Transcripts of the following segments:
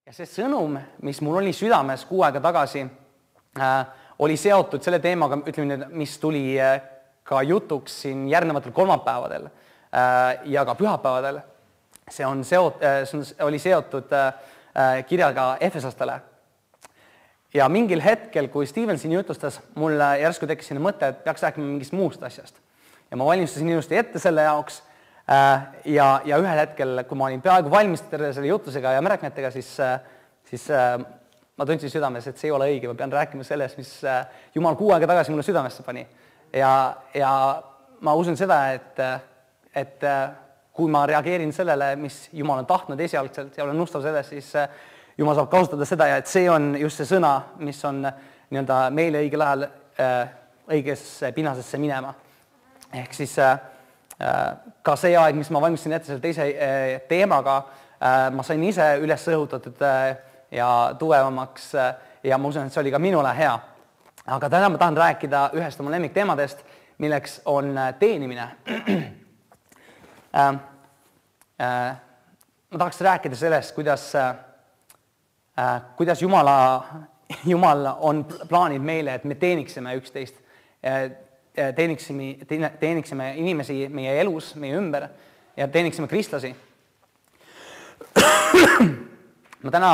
Ja see sõnum, mis mul oli südames kuu aega tagasi, oli seotud selle teemaga, ütleme nüüd, mis tuli ka jutuks siin järgnevatel kolmapäevadel ja ka pühapäevadel. See oli seotud kirjaga Efesastele. Ja mingil hetkel, kui Steven siin jutustas, mul järsku tekkis sinna mõte, et peaks rääkima mingist muust asjast. Ja ma valmistasin ilusti ette selle jaoks ja ühel hetkel, kui ma olin peaaegu valmis selle jutusega ja märkmetega, siis ma tundsin südames, et see ei ole õige, ma pean rääkima sellest, mis Jumal kuu aega tagasi mulle südamesse pani. Ja ma usun seda, et kui ma reageerin sellele, mis Jumal on tahtnud esialgselt ja olen ustav sellest, siis Jumal saab kasutada seda ja et see on just see sõna, mis on nii-öelda meile õigel ajal õigesse pinnasesse minema. Ehk siis ka see aeg, mis ma valmistasin ette selle teise teemaga, ma sain ise üles õhutatud ja tugevamaks ja ma usun, et see oli ka minule hea. Aga täna ma tahan rääkida ühest oma lemmikteemadest, milleks on teenimine. Ma tahaks rääkida sellest, kuidas Jumal on plaanid meile, et me teeniksime üksteist, teeniksime inimesi meie elus, meie ümber ja teeniksime kristlasi. Ma täna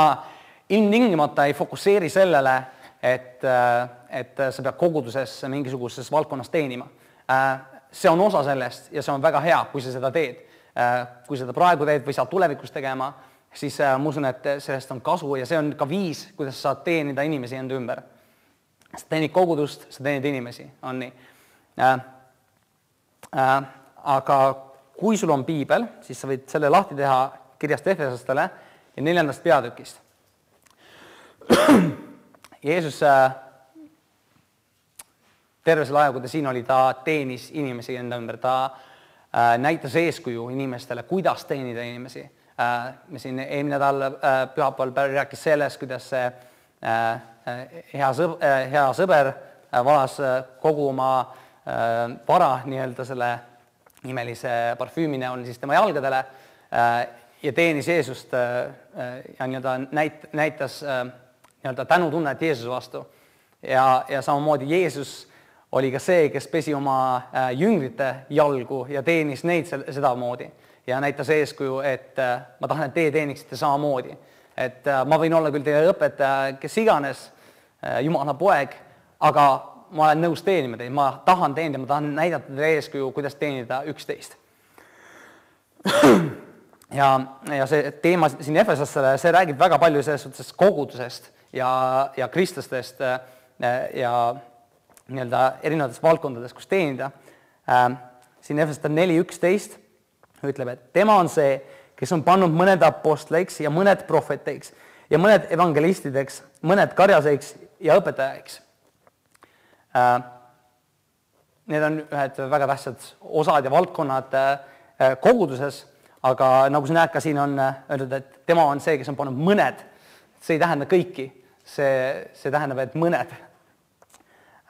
ilmtingimata ei fokusseeri sellele, et sa pead koguduses mingisuguses valdkonnas teenima. See on osa sellest ja see on väga hea, kui sa seda teed. Kui seda praegu teed või saad tulevikus tegema, siis ma usun, et sellest on kasu ja see on ka viis, kuidas sa saad teenida inimesi enda ümber. Sa teenid kogudust, sa teenid inimesi, on nii. Aga kui sul on piibel, siis sa võid selle lahti teha kirjast Efesastele ja 4. peatükist. Jeesus terve selle aja, kui ta siin oli, ta teenis inimesi enda ümber, ta näitas eeskuju inimestele, kuidas teenida inimesi. Me siin eelmine nädal pühapäeval rääkis sellest, kuidas see hea sõber valas kogu oma vara nii-öelda selle imelise parfüümi näol siis tema jalgadele ja teenis Jeesust ja nii-öelda näitas nii-öelda tänutunnet Jeesuse vastu. Ja samamoodi Jeesus oli ka see, kes pesi oma jüngrite jalgu ja teenis neid sedamoodi. Ja näitas eeskuju, et ma tahan, et teie teeniksite samamoodi. Et ma võin olla küll teie õpetaja, kes iganes, Jumala poeg, aga ma olen nõus teenima teid, ma tahan teenida, ma tahan näidata teile eeskuju, kuidas teenida üksteist. Ja see teema siin Efesastele, see räägib väga palju selles suhtes kogudusest ja kristlastest ja nii-öelda erinevates valdkondades, kus teenida. Siin Efesastele 4.11 ütleb, et tema on see, kes on pannud mõned apostleiks ja mõned prohveteiks ja mõned evangelistideks, mõned karjaseiks ja õpetajaiks. Need on ühed väga tähtsad osad ja valdkonnad koguduses, aga nagu sa näed ka siin on öeldud, et tema on see, kes on pannud mõned. See ei tähenda kõiki, see tähendab, et mõned.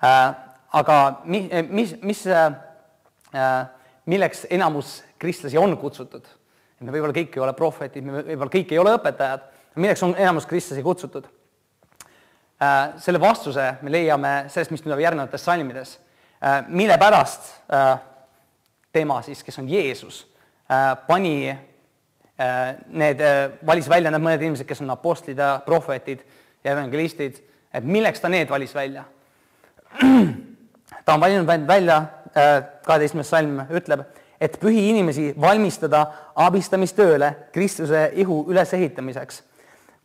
Aga milleks enamus kristlasi on kutsutud? Me võib-olla kõik ei ole prohvetid, me võib-olla kõik ei ole õpetajad. Milleks on enamus kristlasi kutsutud? Selle vastuse me leiame sellest, mis tuleb järgnevates salmides. Mille pärast tema siis, kes on Jeesus, valis välja need mõned inimesed, kes on apostlid ja prohvetid ja evangelistid, et milleks ta need valis välja? Ta on valinud välja, 12. salm ütleb, et pühi inimesi valmistada abistamistööle Kristuse ihu ülesehitamiseks,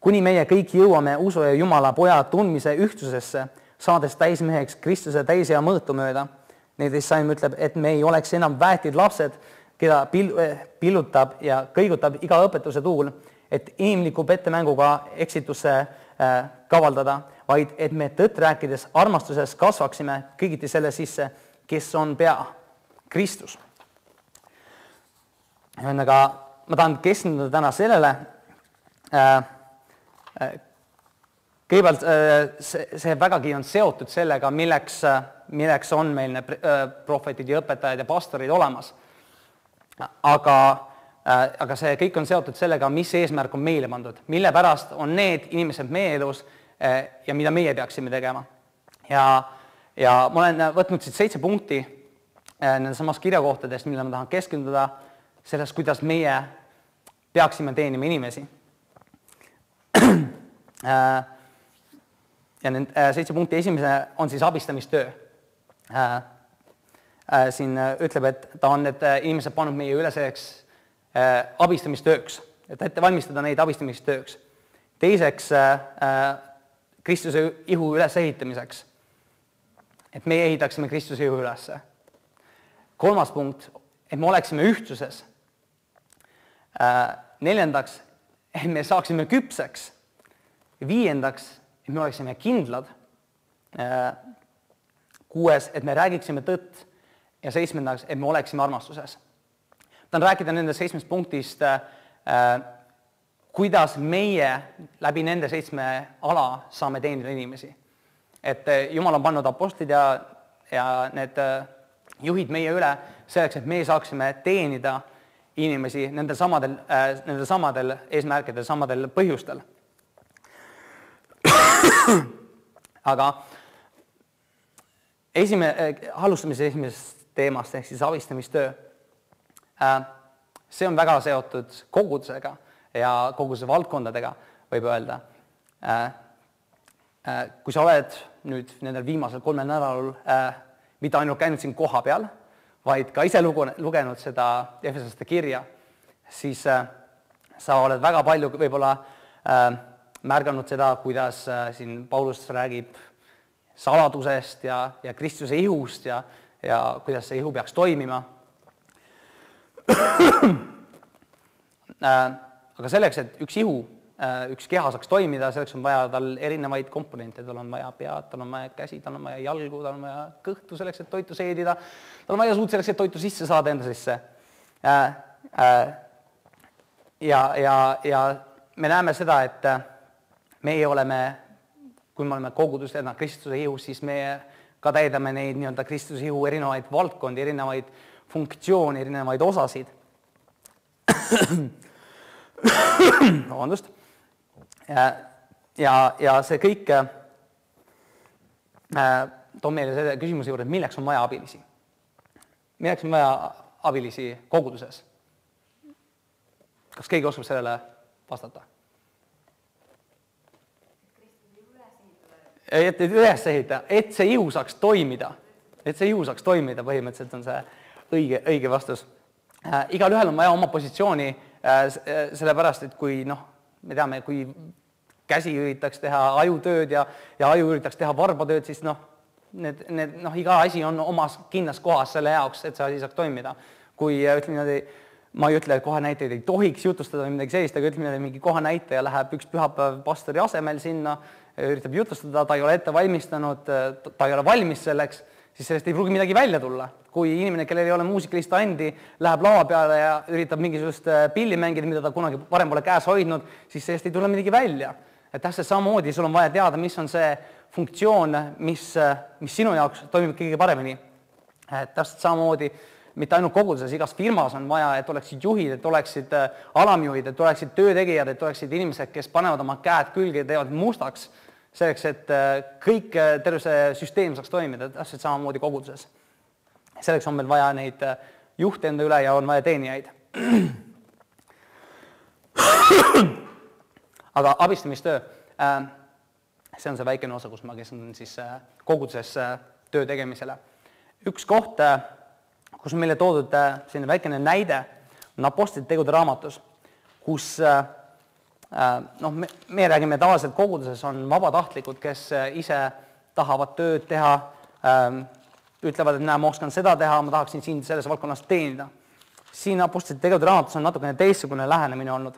kuni meie kõik jõuame usu ja Jumala poja tundmise ühtsusesse, saades täismeheks Kristuse täis ja mõõtu mööda. 14. salm ütleb, et me ei oleks enam väetid lapsed, keda pillutab ja kõigutab iga õpetuse tuul, et inimliku pettemänguga eksitusse kavaldada, vaid et me tõtt rääkides armastuses kasvaksime kõigiti selle sisse, kes on pea, Kristus. Aga ma tahan keskenduda täna sellele, kõigepealt see vägagi on seotud sellega, milleks on meil need prohvetid ja õpetajad ja pastorid olemas. Aga aga see kõik on seotud sellega, mis eesmärk on meile pandud, mille pärast on need inimesed meie elus ja mida meie peaksime tegema. Ja ma olen võtnud siit 7 punkti nende samast kirjakohtadest, mille ma tahan keskenduda sellest, kuidas meie peaksime teenima inimesi. Ja need 7 punkti esimese on siis abistamistöö. Siin ütleb, et ta on need inimesed pannud meie üle selleks abistamistööks, et ette valmistada neid abistamistööks. Teiseks, Kristuse ihu ülesehitamiseks, et meie ehitaksime Kristuse ihu ülesse. 3. punkt, et me oleksime ühtsuses. 4. et me saaksime küpseks. 5. et me oleksime kindlad. 6. et me räägiksime tõtt. Ja 7. et me oleksime armastuses. Tahan rääkida nende 7 punktist, kuidas meie läbi nende 7 ala saame teenida inimesi. Et Jumal on pannud apostlid ja need juhid meie üle selleks, et me saaksime teenida inimesi nendel samadel eesmärkidel, samadel põhjustel. Aga alustamise esimesest teemast ehk siis abistamistöö. See on väga seotud kogudusega ja koguduse valdkondadega, võib öelda. Kui sa oled nüüd nendel viimasel 3 nädalal mitte ainult käinud siin koha peal, vaid ka ise lugenud seda Efesoste kirja, siis sa oled väga palju võib-olla märganud seda, kuidas siin Paulus räägib saladusest ja Kristuse ihust ja kuidas see ihu peaks toimima. Aga selleks, et üks keha saaks toimida, selleks on vaja tal erinevaid komponente, tal on vaja pead, tal on vaja käsi, tal on vaja jalgu, tal on vaja kõhtu selleks, et toitu seedida, tal on vaja suud selleks, et toitu sisse saada enda sisse. Ja me näeme seda, et meie oleme, kui me oleme kogudustena Kristuse ihus, siis meie ka täidame neid nii-öelda Kristuse ihu erinevaid valdkondi, erinevaid funktsioone, erinevaid osasid. Vabandust. Ja see kõik toob meile selle küsimuse juurde, et milleks on vaja abilisi. Milleks on vaja abilisi koguduses? Kas keegi oskab sellele vastata? Et üles ehitada, et see ihu saaks toimida. Et see ihu saaks toimida, põhimõtteliselt on see õige vastus. Igal ühel on vaja oma positsiooni, sellepärast, et kui me teame, kui käsi üritaks teha ajutööd ja aju üritaks teha varbatööd, siis iga asi on omas kindlas kohas selle jaoks, et see asi saaks toimida. Kui ma ei ütle, et koha näitajaid ei tohiks jutustada või midagi sellist, aga ütleme, et mingi koha näitaja läheb üks pühapäev pastori asemel sinna, üritab jutustada, ta ei ole ette valmistanud, ta ei ole valmis selleks, siis sellest ei pruugi midagi välja tulla. Kui inimene, kellel ei ole muusikalist andi, läheb lava peale ja üritab mingisugust pilli mängida, mida ta kunagi varem pole käes hoidnud, siis sellest ei tule midagi välja. Et täpselt samamoodi sul on vaja teada, mis on see funktsioon, mis sinu jaoks toimib kõige paremini. Täpselt samamoodi, mitte ainult koguduses, igas firmas on vaja, et oleksid juhid, et oleksid alamjuhid, et oleksid töötegijad, et oleksid inimesed, kes panevad oma käed külge ja teevad mustaks, selleks, et kõik terve see süsteem saaks toimida, täpselt samamoodi koguduses. Selleks on meil vaja neid juhte enda üle ja on vaja teenijaid. Aga abistamistöö, see on see väikene osa, kus ma keskendun siis koguduses töö tegemisele. Üks koht, kus on meile toodud selline väikene näide, on Apostlite tegude raamatus, kus me räägime tavaliselt koguduses on vabatahtlikud, kes ise tahavad tööd teha, ütlevad, et ma oskan seda teha, ma tahaksin siin selles valdkonnas teenida. Siin Apostlite tegude raamatus on natukene teistsugune lähenemine olnud.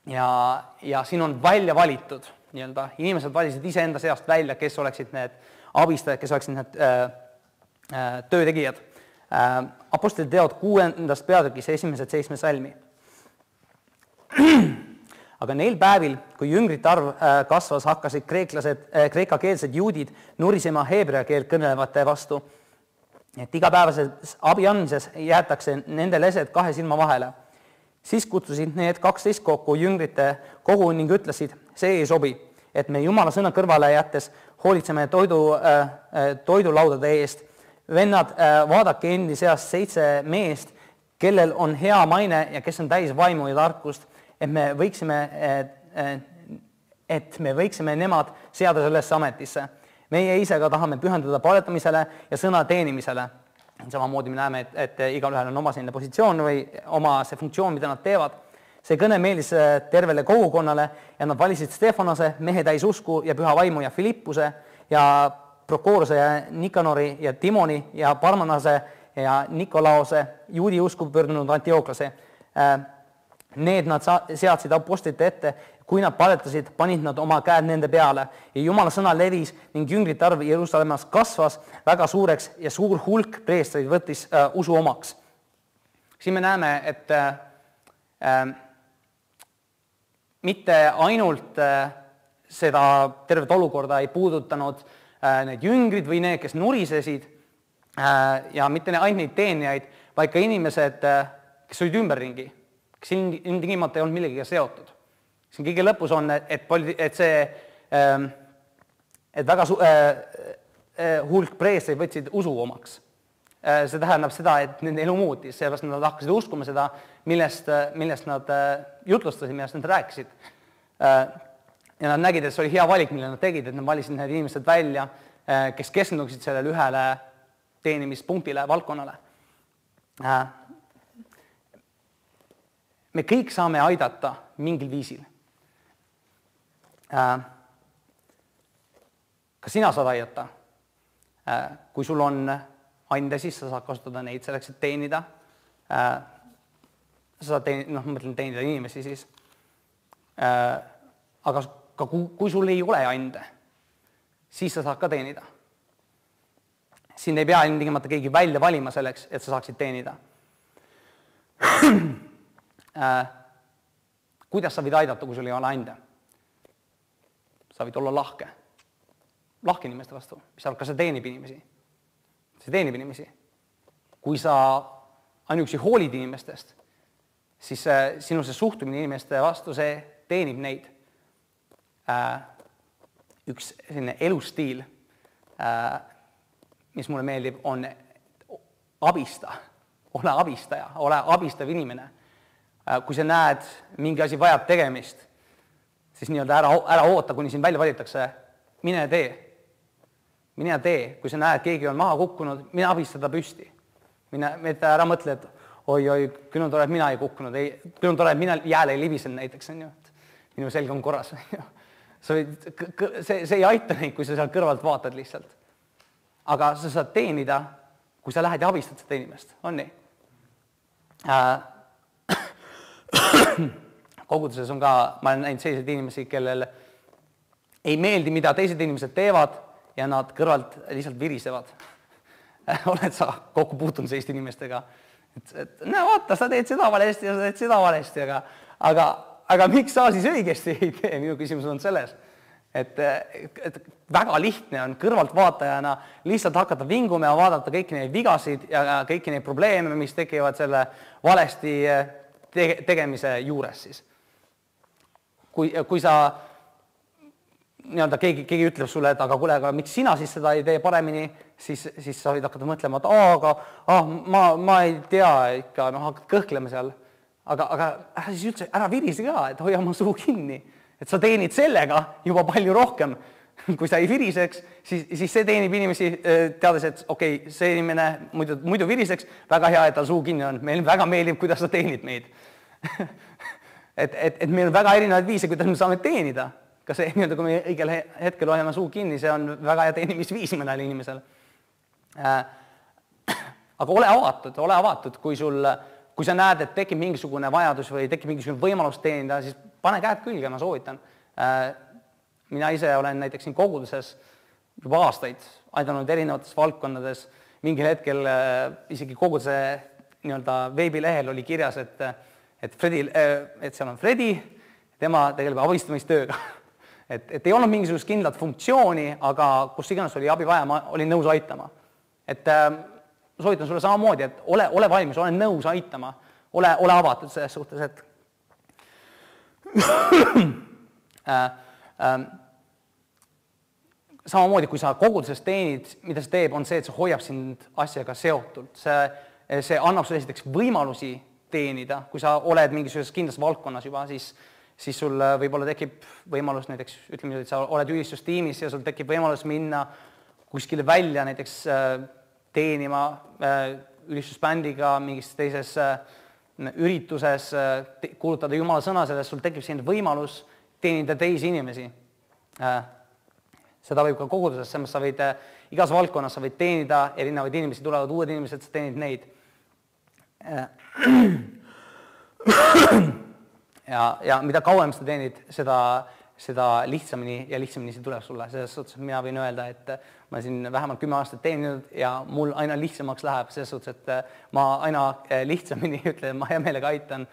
Ja siin on välja valitud, inimesed valisid ise enda seast välja, kes oleksid need abistajad, kes oleksid need töötegijad. Apostlite teod 6. peatükis 1. 7 salmi. Aga neil päevil, kui jüngrite arv kasvas, hakkasid kreekakeelsed juudid nurisema heebrea keelt kõnelevate vastu, et igapäevases abi andmises jäetakse nende lesed 2 silma vahele. Siis kutsusid need 12 kokku jüngrite kogu ning ütlesid, see ei sobi, et me Jumala sõna kõrvale jättes hoolitseme toidulaudade eest. Vennad, vaadake endi seast 7 meest, kellel on hea maine ja kes on täis vaimu ja tarkust, et me võiksime nemad seada sellesse ametisse. Meie ise ka tahame pühenduda paletamisele ja sõna teenimisele. Samamoodi me näeme, et igalühel on oma selline positsioon või oma see funktsioon, mida nad teevad. See kõne meeldis tervele kogukonnale ja nad valisid Stefanose, mehe täis usku ja püha vaimu ja Filippuse ja Prokorose ja Nikanori ja Timoni ja Parmanase ja Nikolaose, juudi usku pöördunud Antioklase. Need nad seadsid apostlite ette, kui nad paletasid, panid nad oma käed nende peale ja Jumala sõna levis ning jüngrite arv Jeruusalemmas kasvas väga suureks ja suur hulk preestreid võttis usu omaks. Siin me näeme, et mitte ainult seda tervet olukorda ei puudutanud need jüngrid või need, kes nurisesid ja mitte ainult neid teenijaid, vaid ka inimesed, kes olid ümberringi, kes ilmtingimata ei olnud millegiga seotud. Siin kõige lõpus on, et väga hulk preestreid võtsid usu omaks. See tähendab seda, et nende elu muutis, sellepärast nad hakkasid uskuma seda, millest nad jutlustasid, millest nad rääkisid. Ja nad nägid, et see oli hea valik, mille nad tegid, et nad valisid need inimesed välja, kes keskenduksid sellele ühele teenimispunktile, valdkonnale. Me kõik saame aidata mingil viisil. Ka sina saad aidata. Kui sul on ande, siis sa saad kasutada neid selleks, et teenida. Sa saad teenida inimesi siis. Aga kui sul ei ole ande, siis sa saad ka teenida. Siin ei pea ilmtingimata keegi välja valima selleks, et sa saaksid teenida. Kuidas sa võid aidata, kui sul ei ole ande? Sa võid olla lahke inimeste vastu, mis arvab, kas see teenib inimesi? See teenib inimesi. Kui sa ainuüksi hoolid inimestest, siis sinu see suhtumine inimeste vastu, see teenib neid. Üks selline elustiil, mis mulle meeldib, on abista. Ole abistaja, ole abistav inimene. Kui sa näed, mingi asi vajab tegemist, siis nii-öelda ära oota, kuni siin välja valitakse, mine tee. Mine tee, kui sa näed, keegi on maha kukkunud, mine abistada püsti. Mitte ära mõtle, et oi, küll on tore, et mina ei kukkunud, küll on tore, et mina jääle ei libisen näiteks, minu selg on korras. See ei aita neid, kui sa seal kõrvalt vaatad lihtsalt. Aga sa saad teenida, kui sa lähed ja abistad seda inimest, on nii? Koguduses on ka, ma olen näinud selliseid inimesi, kellel ei meeldi, mida teised inimesed teevad ja nad kõrvalt lihtsalt virisevad. Oled sa kokku puutunud selliste inimestega? Näe, vaata, sa teed seda valesti ja sa teed seda valesti, aga miks sa siis õigesti ei tee? Minu küsimus on selles, et väga lihtne on kõrvalt vaatajana lihtsalt hakata vinguma ja vaadata kõiki neid vigasid ja kõiki neid probleeme, mis tekivad selle valesti tegemise juures siis. Kui sa keegi ütleb sulle, et aga kuule, miks sina siis seda ei tee paremini, siis sa võid hakata mõtlema, et ma ei tea ikka, hakkad kõhklema seal, aga siis üldse ära virise ka, et hoia oma suu kinni, et sa teenid sellega juba palju rohkem, kui sa ei viriseks, siis see teenib inimesi teades, et okei, see inimene muidu viriseks, väga hea, et tal suu kinni on, meil väga meeldib, kuidas sa teenid meid. et meil on väga erinevaid viise, kuidas me saame teenida. Ka see, kui me õigel hetkel hoiame suu kinni, see on väga hea teenimisviis mõnel inimesel. Aga ole avatud, kui sa näed, et tekib mingisugune vajadus või tekib mingisugune võimalus teenida, siis pane käed külge, ma soovitan. Mina ise olen näiteks siin koguduses juba aastaid aidanud erinevates valdkondades. Mingil hetkel isegi koguduse veebilehel oli kirjas, et seal on Fredi, tema tegeleb abistamistööga. Et ei olnud mingisugust kindlat funktsiooni, aga kus iganes oli abi vaja, ma olin nõus aitama. Et soovitan sulle samamoodi, et ole valmis, ole nõus aitama, ole avatud selles suhtes, et samamoodi, kui sa koguduses teenid, mida see teeb, on see, et see hoiab sind asjaga seotult. See annab sulle esiteks võimalusi teenida, kui sa oled mingisuguses kindlas valdkonnas juba, siis sul võib-olla tekib võimalus näiteks, ütleme, et sa oled ülistustiimis ja sul tekib võimalus minna kuskile välja näiteks teenima ülistusbändiga mingis teises ürituses, kuulutada Jumala sõna selles, sul tekib selline võimalus teenida teisi inimesi. Seda võib ka koguduses, sa võid igas valdkonnas, sa võid teenida erinevaid inimesi, tulevad uued inimesed, sa teenid neid. Ja mida kauem sa teenid, seda lihtsamini ja lihtsamini see tuleb sulle. Selles suhtes mina võin öelda, et ma siin vähemalt 10 aastat teeninud ja mul aina lihtsamaks läheb selles suhtes, et ma aina lihtsamini ütlen, ma hea meelega aitan.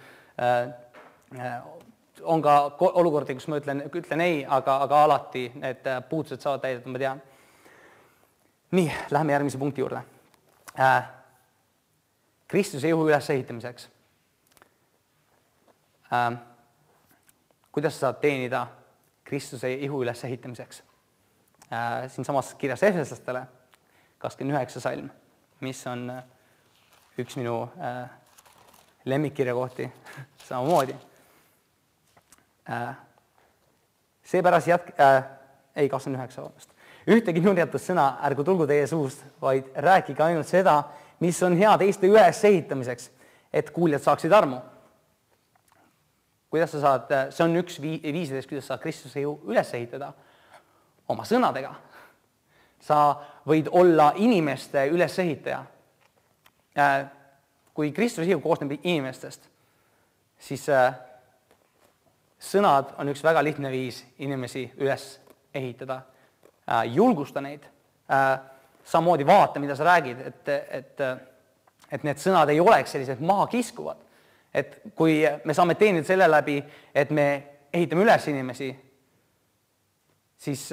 On ka olukordi, kus ma ütlen ei, aga alati need puudused saavad täidetud, ma tean. Nii, läheme järgmise punkti juurde. Kristuse ihu ülesehitamiseks. Kuidas sa saad teenida Kristuse ihu ülesehitamiseks? Siin samas kirjas Efeslastele 29 salm, mis on üks minu lemmikkirja kohti samamoodi. Seepärast 29 vabast. Ühtegi nurjatust sõna ärgu tulgu teie suust, vaid rääkige ainult seda, mis on hea teiste ülesehitamiseks, et kuuljad saaksid armu. Kuidas sa saad, see on üks viisidest, kuidas sa Kristuse ihu üles ehitada oma sõnadega. Sa võid olla inimeste ülesehitaja. Kui Kristuse ihu koosneb inimestest, siis sõnad on üks väga lihtne viis inimesi üles ehitada. Julgusta neid. Samamoodi vaata, mida sa räägid, et need sõnad ei oleks sellised maha kiskuvad. Et kui me saame teenida selle läbi, et me ehitame üles inimesi, siis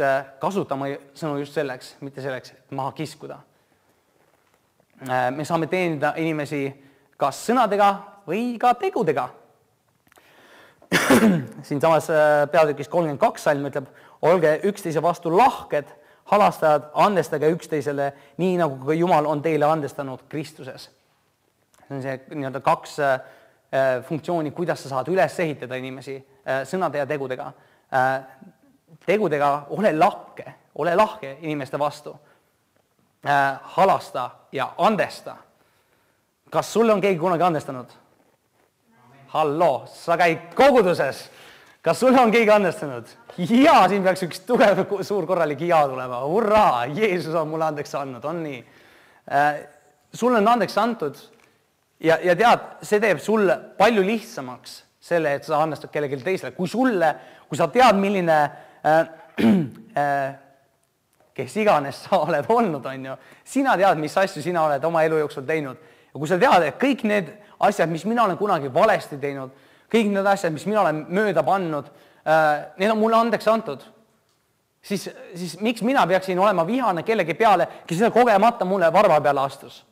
kasutame sõnu just selleks, mitte selleks, et maha kiskuda. Me saame teenida inimesi kas sõnadega või ka tegudega. Siin samas peatükis 32 salm ütleb, olge üksteise vastu lahked, halastajad, andestage üksteisele, nii nagu ka Jumal on teile andestanud Kristuses. See on see nii-öelda 2 funktsiooni, kuidas sa saad üles ehitada inimesi sõnade ja tegudega. Tegudega ole lahke inimeste vastu. Halasta ja andesta. Kas sulle on keegi kunagi andestanud? Halloo, sa käid koguduses. Kas sulle on keegi andestanud? Jaa, siin peaks üks tugev suur korralik ja tulema. Hurraa, Jeesus on mulle andeks andnud, on nii. Sulle on andeks antud ja tead, see teeb sulle palju lihtsamaks selle, et sa andestad kellelegi teisele. Kui sa tead, milline kes iganes sa oled olnud, on ju, sina tead, mis asju sina oled oma elu jooksul teinud. Ja kui sa tead, et kõik need asjad, mis mina olen kunagi valesti teinud, kõik need asjad, mis mina olen mööda pannud, need on mulle andeks antud. Siis miks mina peaksin olema vihane kellegi peale, kes seda kogemata mulle varva peale astus?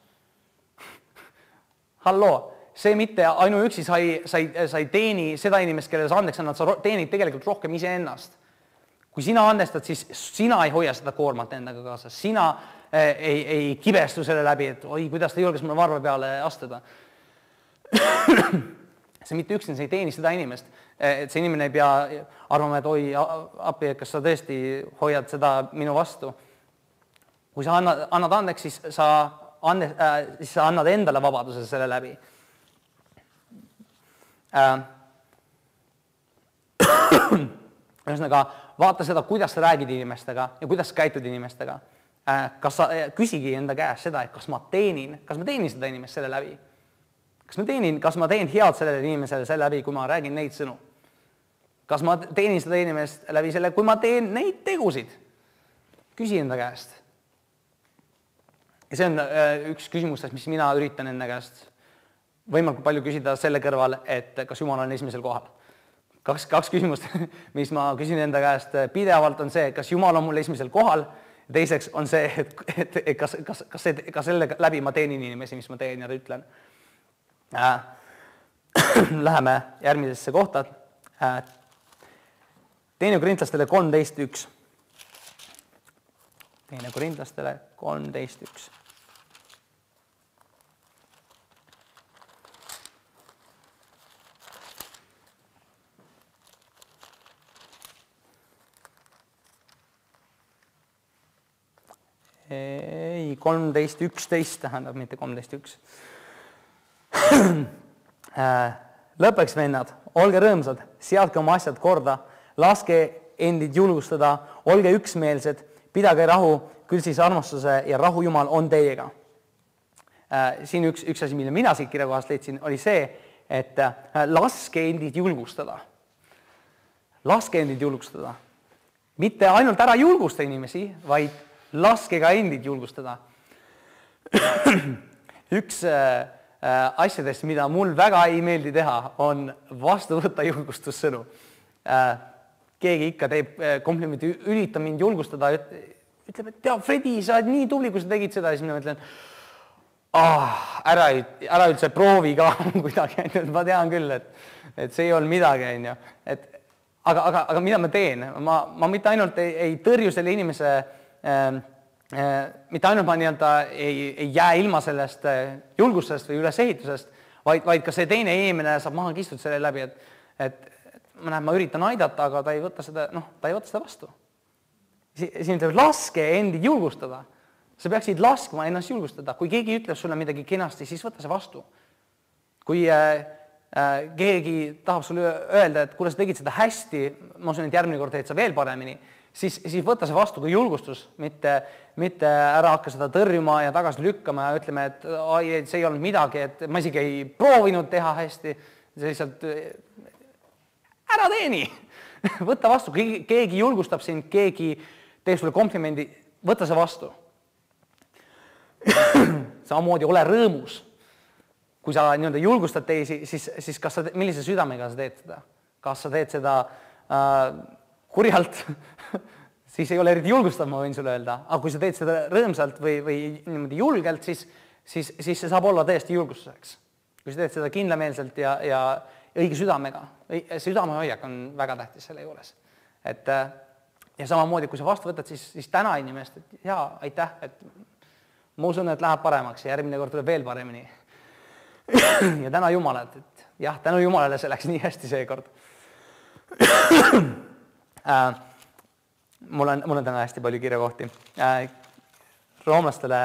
Halloo, see mitte ainuüksi sa ei teeni seda inimest, kellele sa andeks annad, sa teenid tegelikult rohkem iseennast. Kui sina andestad, siis sina ei hoia seda koormat endaga kaasas. Sina ei kibestu selle läbi, et oi, kuidas ta julges mulle varva peale astuda. See mitte üksin, sa ei teeni seda inimest. Et see inimene ei pea arvama, et oi, appi, kas sa tõesti hoiad seda minu vastu. Kui sa annad andeks, siis sa annad endale vabaduse selle läbi. Ühesõnaga, vaata seda, kuidas sa räägid inimestega ja kuidas sa käitud inimestega. Kas sa küsigi enda käest seda, et kas ma teenin seda inimest selle läbi? Kas ma teen head sellele inimesele selle läbi, kui ma räägin neid sõnu? Kas ma teenin seda inimest läbi selle, kui ma teen neid tegusid? Küsi enda käest. Ja see on üks küsimustest, mis mina üritan enda käest võimalikult palju küsida selle kõrval, et kas Jumal on esimesel kohal. Kaks küsimust, mis ma küsin enda käest pidevalt, on see, kas Jumal on mul esimesel kohal. Teiseks on see, et kas selle läbi ma teenin inimesi, mis ma teen ja ütlen. läheme järgmisesse kohta. Teine Korintlastele 13.1. Teine Korintlastele 13.1. Ei, 13.11 tähendab, mitte 13.1. Lõppeks, vennad, olge rõõmsad, seadke oma asjad korda, laske endid julgustada, olge üksmeelsed, pidage rahu, küll siis armastuse ja rahu Jumal on teiega. Siin üks asi, mille mina siit kirjakohast leidsin, oli see, et laske endid julgustada. Laske endid julgustada. Mitte ainult ära julgusta inimesi, vaid laske ka endid julgustada. Üks asjadest, mida mul väga ei meeldi teha, on vastu võtta julgustussõnu. Keegi ikka teeb komplimenti, ürita mind julgustada, ütleb, et tea, Fredi, sa oled nii tubli, kui sa tegid seda, ja siis mina mõtlen, ära üldse proovi ka kuidagi, ma tean küll, et see ei olnud midagi, aga mida ma teen? Ma mitte ainult ei tõrju selle inimese mitte ainult ma ei jää ilma sellest julgustusest või ülesehitusest, vaid ka see teine inimene saab maha kistud selle läbi, et ma üritan aidata, aga ta ei võta seda vastu. Siin ütleb, laske endid julgustada. Sa peaksid laskma ennast julgustada. Kui keegi ütleb sulle midagi kenasti, siis võta see vastu. Kui keegi tahab sulle öelda, et kuule sa tegid seda hästi, ma usun, et järgmine kord teed sa veel paremini, siis võta see vastu kui julgustus, mitte ära hakka seda tõrjuma ja tagasi lükkama ja ütleme, et see ei olnud midagi, et ma isegi ei proovinud teha hästi, see lihtsalt ära teeni. Võta vastu, keegi julgustab sind, keegi teeb sulle komplimendi, võta see vastu. Samamoodi ole rõõmus. Kui sa julgustad teisi, siis millise südamega sa teed seda? Kas sa teed seda kurjalt, siis ei ole eriti julgustav, ma võin sulle öelda. Aga kui sa teed seda rõõmsalt või niimoodi julgelt, siis see saab olla täiesti julgustuseks. Kui sa teed seda kindlameelselt ja õige südamega. Südamehoiak on väga tähtis selle juures. Ja samamoodi, kui sa vastu võtad, siis täna inimest, et jaa, aitäh, et ma usun, et läheb paremaks ja järgmine kord tuleb veel paremini. Ja täna Jumalat, et jah, tänu Jumalale see läks nii hästi seekord. Mul on täna hästi palju kirjakohti. Roomlastele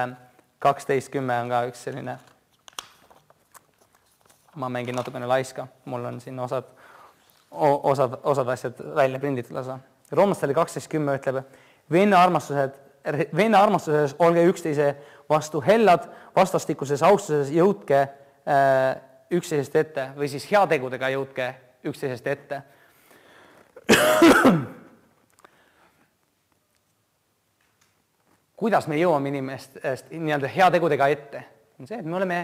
12.10 on ka üks selline, ma mängin natukene laiska, mul on siin osad asjad välja prinditud lasa. Roomlastele 12.10 ütleb, venna armastuses olge üksteise vastu hellad, vastastikuses austuses jõudke üksteisest ette või siis heategudega jõudke üksteisest ette. Kuidas me jõuame inimestest heategudega ette? On see, et me oleme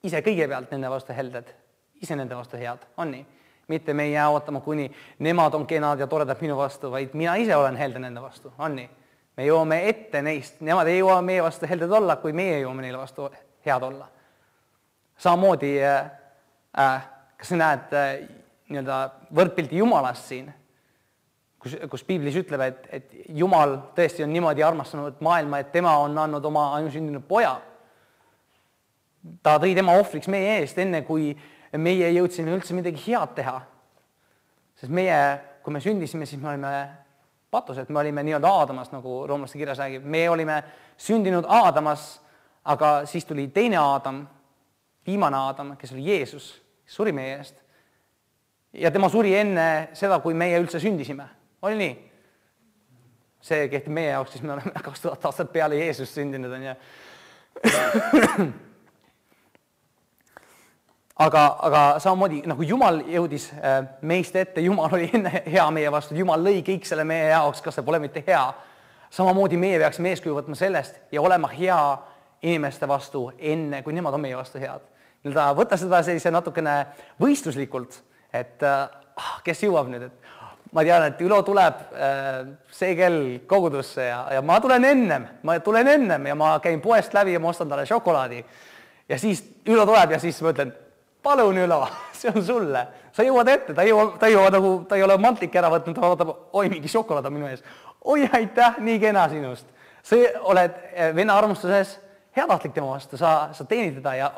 ise kõigepealt nende vastu helded, ise nende vastu head, on nii? Mitte me ei jää ootama, kuni nemad on kenad ja toredad minu vastu, vaid mina ise olen helde nende vastu, on nii? Me jõuame ette neist, nemad ei jõua meie vastu helded olla, kui meie jõuame neile vastu head olla. Samamoodi, kas sa näed võrdpilti Jumalast siin, kus Piiblis ütleb, et Jumal tõesti on niimoodi armastanud maailma, et tema on andnud oma ainusündinud poja. Ta tõi tema ohvriks meie eest, enne kui meie jõudsime üldse midagi head teha. Sest meie, kui me sündisime, siis me olime patused, me olime nii-öelda Aadamas, nagu roomlaste kirjas räägib. Me olime sündinud Aadamas, aga siis tuli teine Aadam, viimane Aadam, kes oli Jeesus, suri meie eest. Ja tema suri enne seda, kui meie üldse sündisime. Oli nii? See kehtib meie jaoks, siis me oleme 2000 aastat peale Jeesus sündinud. Aga samamoodi, nagu Jumal jõudis meist ette, Jumal oli enne hea meie vastu, Jumal lõi kõik selle meie jaoks, kas see pole mitte hea. Samamoodi meie peaksime eeskuju võtma sellest ja olema hea inimeste vastu enne, kui nemad on meie vastu head. Võta seda sellise natukene võistluslikult, et kes jõuab nüüd, et ma tean, et Ülo tuleb see kell kogudusse ja ma tulen ennem ja ma käin poest läbi ja ma ostan talle šokolaadi. Ja siis Ülo tuleb ja siis ma ütlen, palun Ülo, see on sulle. Sa jõuad ette, ta ei ole mantlik ära võtnud, ta vaatab, oi, mingi šokolaad on minu ees. Oi, aitäh, nii kena sinust. Sa oled venna armastuses heatahtlik tema vastu, sa teenid teda ja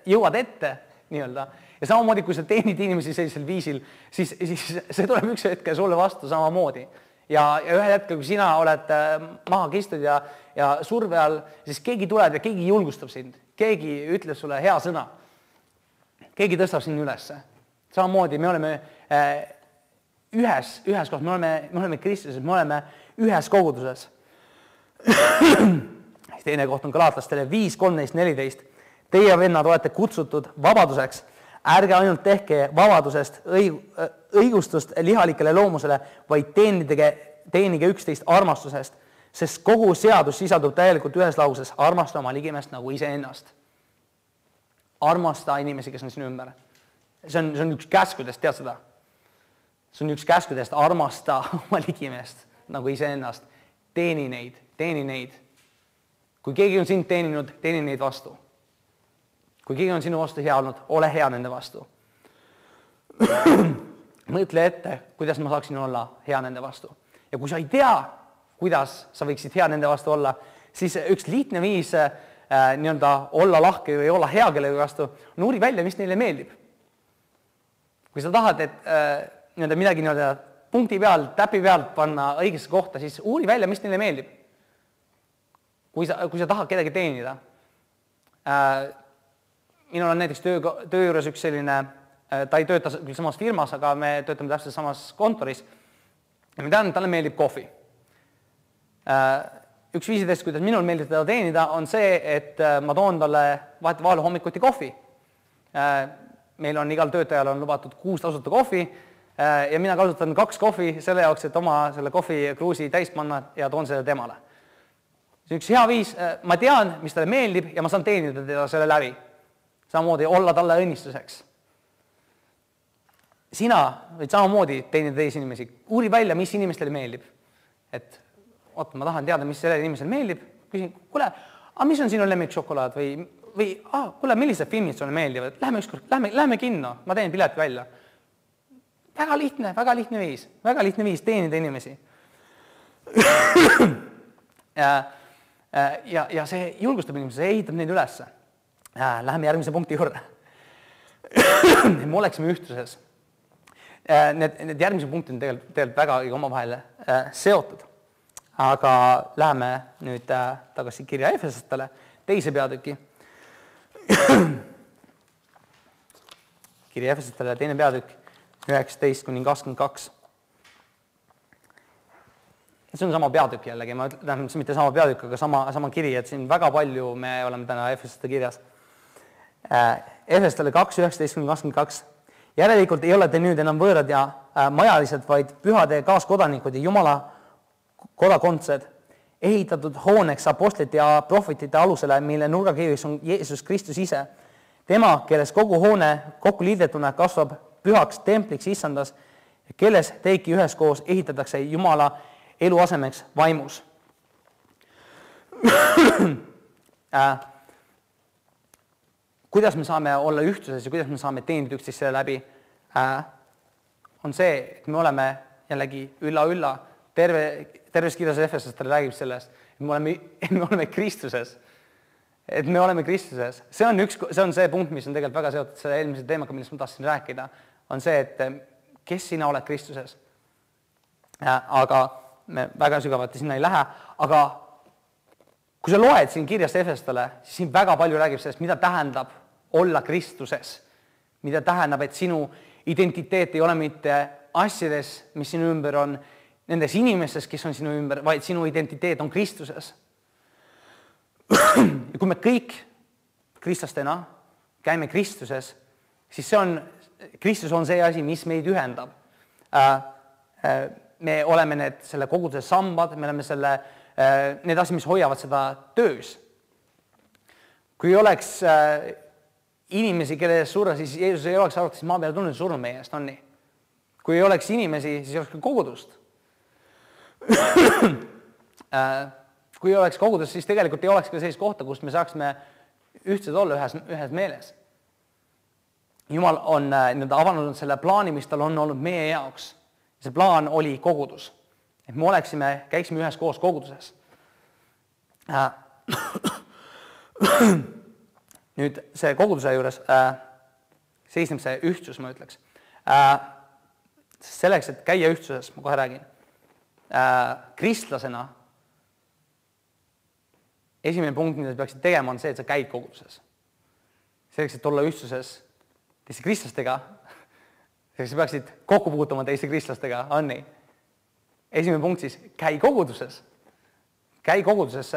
jõuad ette nii-öelda. Ja samamoodi, kui sa teenid inimesi sellisel viisil, siis see tuleb üks hetke sulle vastu samamoodi. Ja ühel hetkel, kui sina oled maha kistud ja surve all, siis keegi tuleb ja keegi julgustab sind. Keegi ütleb sulle hea sõna. Keegi tõstab sind ülesse. Samamoodi me oleme ühes kohas, me oleme Kristuses, me oleme ühes koguduses. Teine koht on Galatlastele 5, 13, 14. Teie vennad olete kutsutud vabaduseks. Ärge ainult tehke vabadusest õigustust lihalikele loomusele, vaid teenige üksteist armastusest, sest kogu seadus sisaldub täielikult ühes lauses, armasta oma ligimest nagu iseennast. Armasta inimesi, kes on sinu ümber. See on üks käskudest, tead seda? See on üks käskudest, armasta oma ligimest nagu iseennast. Teeni neid. Kui keegi on sind teeninud, teeni neid vastu. Kui keegi on sinu vastu hea olnud, ole hea nende vastu. Mõtle ette, kuidas ma saaksin olla hea nende vastu. Ja kui sa ei tea, kuidas sa võiksid hea nende vastu olla, siis üks lihtne viis nii-öelda olla lahke või olla hea kellegi vastu, on uuri välja, mis neile meeldib. Kui sa tahad, et midagi punkti peal, täpi pealt panna õigesse kohta, siis uuri välja, mis neile meeldib. Kui sa tahad kedagi teenida. Minul on näiteks töö juures üks selline, ta ei tööta küll samas firmas, aga me töötame täpselt samas kontoris. Ja ma tean, et talle meeldib kohvi. Üks viisidest, kuidas minul meeldib teda teenida, on see, et ma toon talle vahetevahel hommikuti kohvi. Meil on igal töötajal on lubatud 6 tasuta kohvi ja mina kasutan 2 kohvi selle jaoks, et oma selle kohvikruusi täis panna ja toon selle temale. See on üks hea viis, ma tean, mis talle meeldib ja ma saan teenida teda selle läbi. Samamoodi olla talle õnnistuseks. Sina võid samamoodi teenida teisi inimesi. Uuri välja, mis inimestele meeldib. Et ma tahan teada, mis sellele inimesele meeldib. Küsin, kuule, mis on sinu lemmikšokolaad või kuule, millised filmid sulle meeldivad? Lähme kinno, ma teen pileti välja. Väga lihtne viis teenida inimesi. Ja see julgustab inimesi, see ehitab neid üles. Läheme järgmise punkti juurde. Me oleksime ühtluses. Need järgmise punktid on tegelikult väga omavahel seotud. Aga läheme nüüd tagasi kirja Efesastele, teise peatüki. Kirja Efesastele teine peatükk, 19-22. See on sama peatükk jällegi, ma ütlen, mitte sama peatükk, aga sama kiri, et siin väga palju me oleme täna Efesaste kirjas. Efestele 2, 19-22. Järelikult ei ole te nüüd enam võõrad ja majalised, vaid pühade kaaskodanikud ja Jumala kodakondsed, ehitatud hooneks apostlite ja prohvetite alusele, mille nurgakiviks on Jeesus Kristus ise. Tema, kelles kogu hoone kokku liidetuna kasvab pühaks templiks issandas, kelles teiki üheskoos ehitatakse Jumala eluasemeks vaimus. Kuidas me saame olla ühtluses ja kuidas me saame teenida üksteist selle läbi, on see, et me oleme jällegi ülla, terves kirjas Efesastele räägib sellest, et me oleme Kristuses. Et me oleme Kristuses. See on see punkt, mis on tegelikult väga seotud selle eelmise teemaga, millest ma tahtsin rääkida, on see, et kes sina oled Kristuses. Aga me väga sügavalt sinna ei lähe, aga kui sa loed siin kirjast Efestele, siis siin väga palju räägib sellest, mida tähendab olla Kristuses. Mida tähendab, et sinu identiteet ei ole mitte asjades, mis sinu ümber on, nendes inimestes, kes on sinu ümber, vaid sinu identiteet on Kristuses. Ja kui me kõik kristlastena käime Kristuses, siis Kristus on see asi, mis meid ühendab. Me oleme selle koguduse sambad, me oleme need asjad, mis hoiavad seda töös. Kui oleks inimesi, kelle ees surra, siis Jeesus ei oleks arvates maa peale tulnud surnud meie eest, on nii. Kui ei oleks inimesi, siis ei oleks ka kogudust. Kui ei oleks kogudust, siis tegelikult ei oleks ka sellist kohta, kus me saaksime ühtsed olla ühes meeles. Jumal on avanud selle plaani, mis tal on olnud meie jaoks. See plaan oli kogudus. Et me käiksime ühes koos koguduses. Nüüd see koguduse juures seisneb see ühtsus, ma ütleks. Selleks, et käia ühtsuses, ma kohe räägin, kristlasena esimene punkt, mida sa peaksid tegema, on see, et sa käid koguduses. Selleks, et olla ühtsuses teiste kristlastega, selleks sa peaksid kokku puutuma teiste kristlastega, on nii. Esimene punkt siis, käi koguduses. Käi koguduses,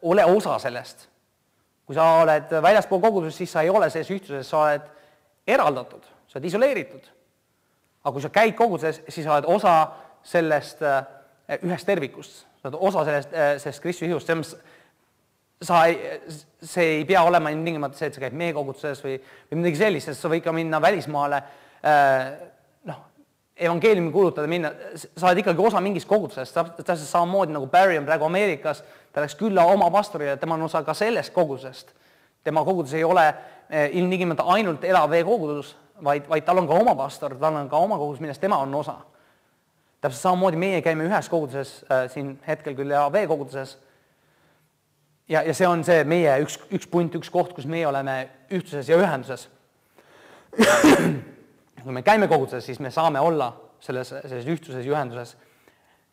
ole osa sellest. Kui sa oled väljaspool koguduses, siis sa ei ole selles ühtsuses, sa oled eraldatud, sa oled isoleeritud. Aga kui sa käid koguduses, siis sa oled osa sellest ühest tervikust, sa oled osa sellest Kristuse ihust. See ei pea olema tingimata see, et sa käid meie koguduses või midagi sellist, sest sa võid ka minna välismaale, evangeeliumi kuulutada minna, sa oled ikkagi osa mingist kogudusest, täpselt samamoodi nagu Barry on praegu Ameerikas, ta läks külla oma pastorile, tema on osa ka sellest kogudusest. Tema kogudus ei ole ilmtingimata ainult elav kogudus, vaid tal on ka oma pastor, tal on ka oma kogudus, millest tema on osa. Täpselt samamoodi meie käime ühes koguduses, siin hetkel küll elav koguduses, ja see on see meie üks punt, üks koht, kus meie oleme ühtsuses ja ühenduses. Kui me käime koguduses, siis me saame olla selles ühtsuses ja ühenduses.